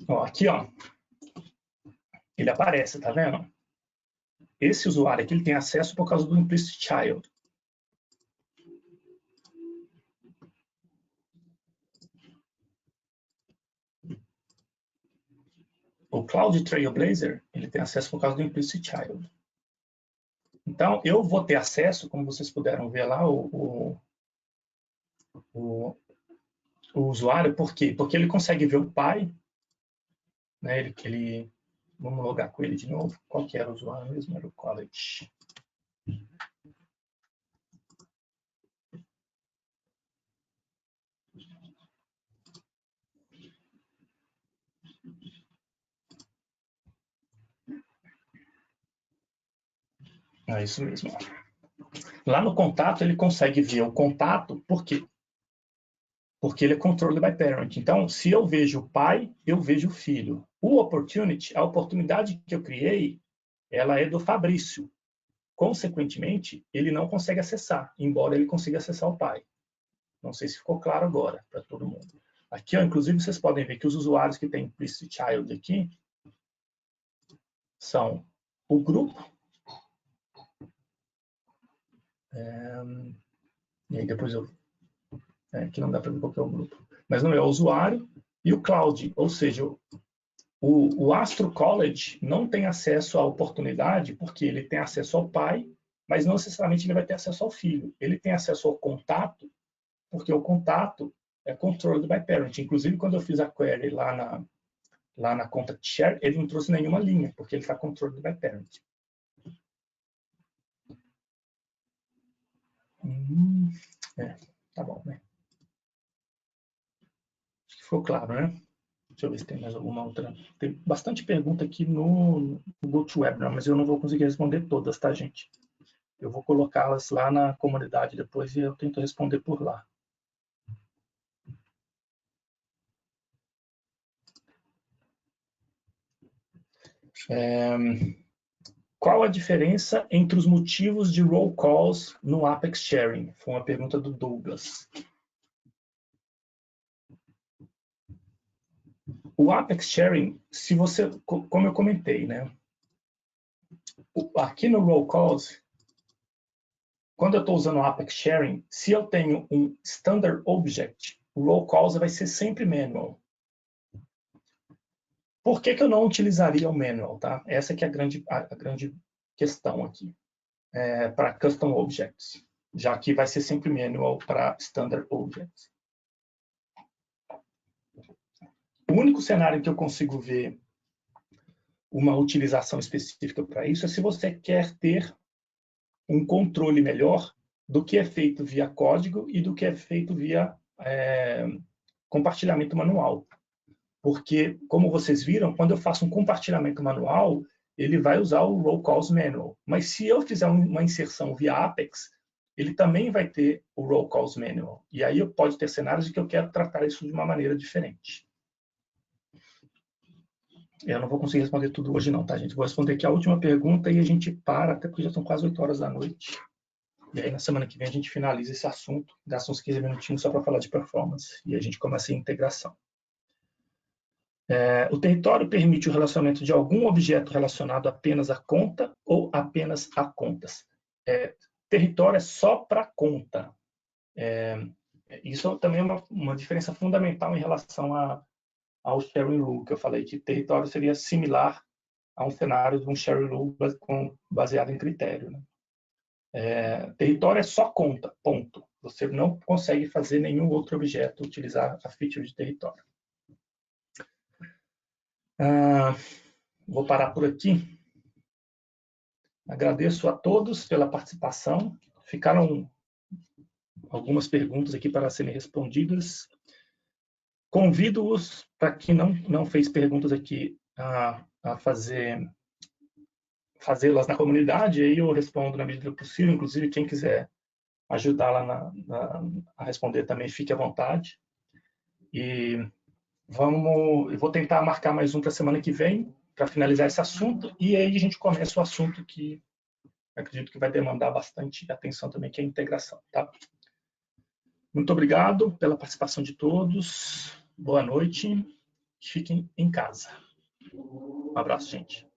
C: Ó, aqui, ó, ele aparece, tá vendo? Esse usuário aqui ele tem acesso por causa do implicit child. O Cloud Trailblazer ele tem acesso por causa do implicit child. Então, eu vou ter acesso, como vocês puderam ver lá, o usuário, por quê? Porque ele consegue ver o pai, né? Vamos logar com ele de novo. Qual que era o usuário mesmo? Era o college. É isso mesmo. Lá no contato, ele consegue ver o contato, por quê? Porque ele é controlled by parent. Então, se eu vejo o pai, eu vejo o filho. O opportunity, a oportunidade que eu criei, ela é do Fabrício. Consequentemente, ele não consegue acessar, embora ele consiga acessar o pai. Não sei se ficou claro agora para todo mundo. Aqui, ó, inclusive, vocês podem ver que os usuários que têm implicit child aqui são o grupo. E aí depois aqui não dá para ver qual que é o grupo. Mas não é o usuário e o cloud. Ou seja, o Astro College não tem acesso à oportunidade porque ele tem acesso ao pai, mas não necessariamente ele vai ter acesso ao filho. Ele tem acesso ao contato porque o contato é controlled by parent. Inclusive, quando eu fiz a query lá na contact share, ele não trouxe nenhuma linha, porque ele está controlled by parent. Tá bom, né? Acho que ficou claro, né? Deixa eu ver se tem mais alguma outra. Tem bastante pergunta aqui no GoToWebinar, mas eu não vou conseguir responder todas, tá, gente? Eu vou colocá-las lá na comunidade depois e eu tento responder por lá. Qual a diferença entre os motivos de roll calls no Apex Sharing? Foi uma pergunta do Douglas. O Apex Sharing, se você, como eu comentei, né? Aqui no roll calls, quando eu estou usando o Apex Sharing, se eu tenho um Standard Object, o roll calls vai ser sempre manual. Por que eu não utilizaria o manual, tá? Essa que é a grande questão aqui, para Custom Objects, já que vai ser sempre manual para Standard Objects. O único cenário que eu consigo ver uma utilização específica para isso é se você quer ter um controle melhor do que é feito via código e do que é feito via compartilhamento manual. porque, como vocês viram, quando eu faço um compartilhamento manual, ele vai usar o Roll Calls Manual. Mas se eu fizer uma inserção via Apex, ele também vai ter o Roll Calls Manual. E aí pode ter cenários em que eu quero tratar isso de uma maneira diferente. Eu não vou conseguir responder tudo hoje não, tá, gente? Vou responder aqui a última pergunta e a gente para, até porque já são quase 8 horas da noite. E aí, na semana que vem, a gente finaliza esse assunto, gasta uns 15 minutinhos só para falar de performance, e a gente começa a integração. O território permite o relacionamento de algum objeto relacionado apenas à conta ou apenas a contas. Território é só para conta. Isso também é uma diferença fundamental em relação ao sharing rule, que eu falei, que território seria similar a um cenário de um sharing rule baseado em critério, né? Território é só conta, ponto. Você não consegue fazer nenhum outro objeto utilizar a feature de território. Vou parar por aqui. Agradeço a todos pela participação. Ficaram algumas perguntas aqui para serem respondidas. Convido-os, para quem não fez perguntas aqui, a fazê-las na comunidade, aí eu respondo na medida do possível, inclusive quem quiser ajudar lá a responder também, fique à vontade. E eu vou tentar marcar mais um para a semana que vem, para finalizar esse assunto, e aí a gente começa o assunto que acredito que vai demandar bastante atenção também, que é a integração, tá? Muito obrigado pela participação de todos, boa noite, fiquem em casa. Um abraço, gente.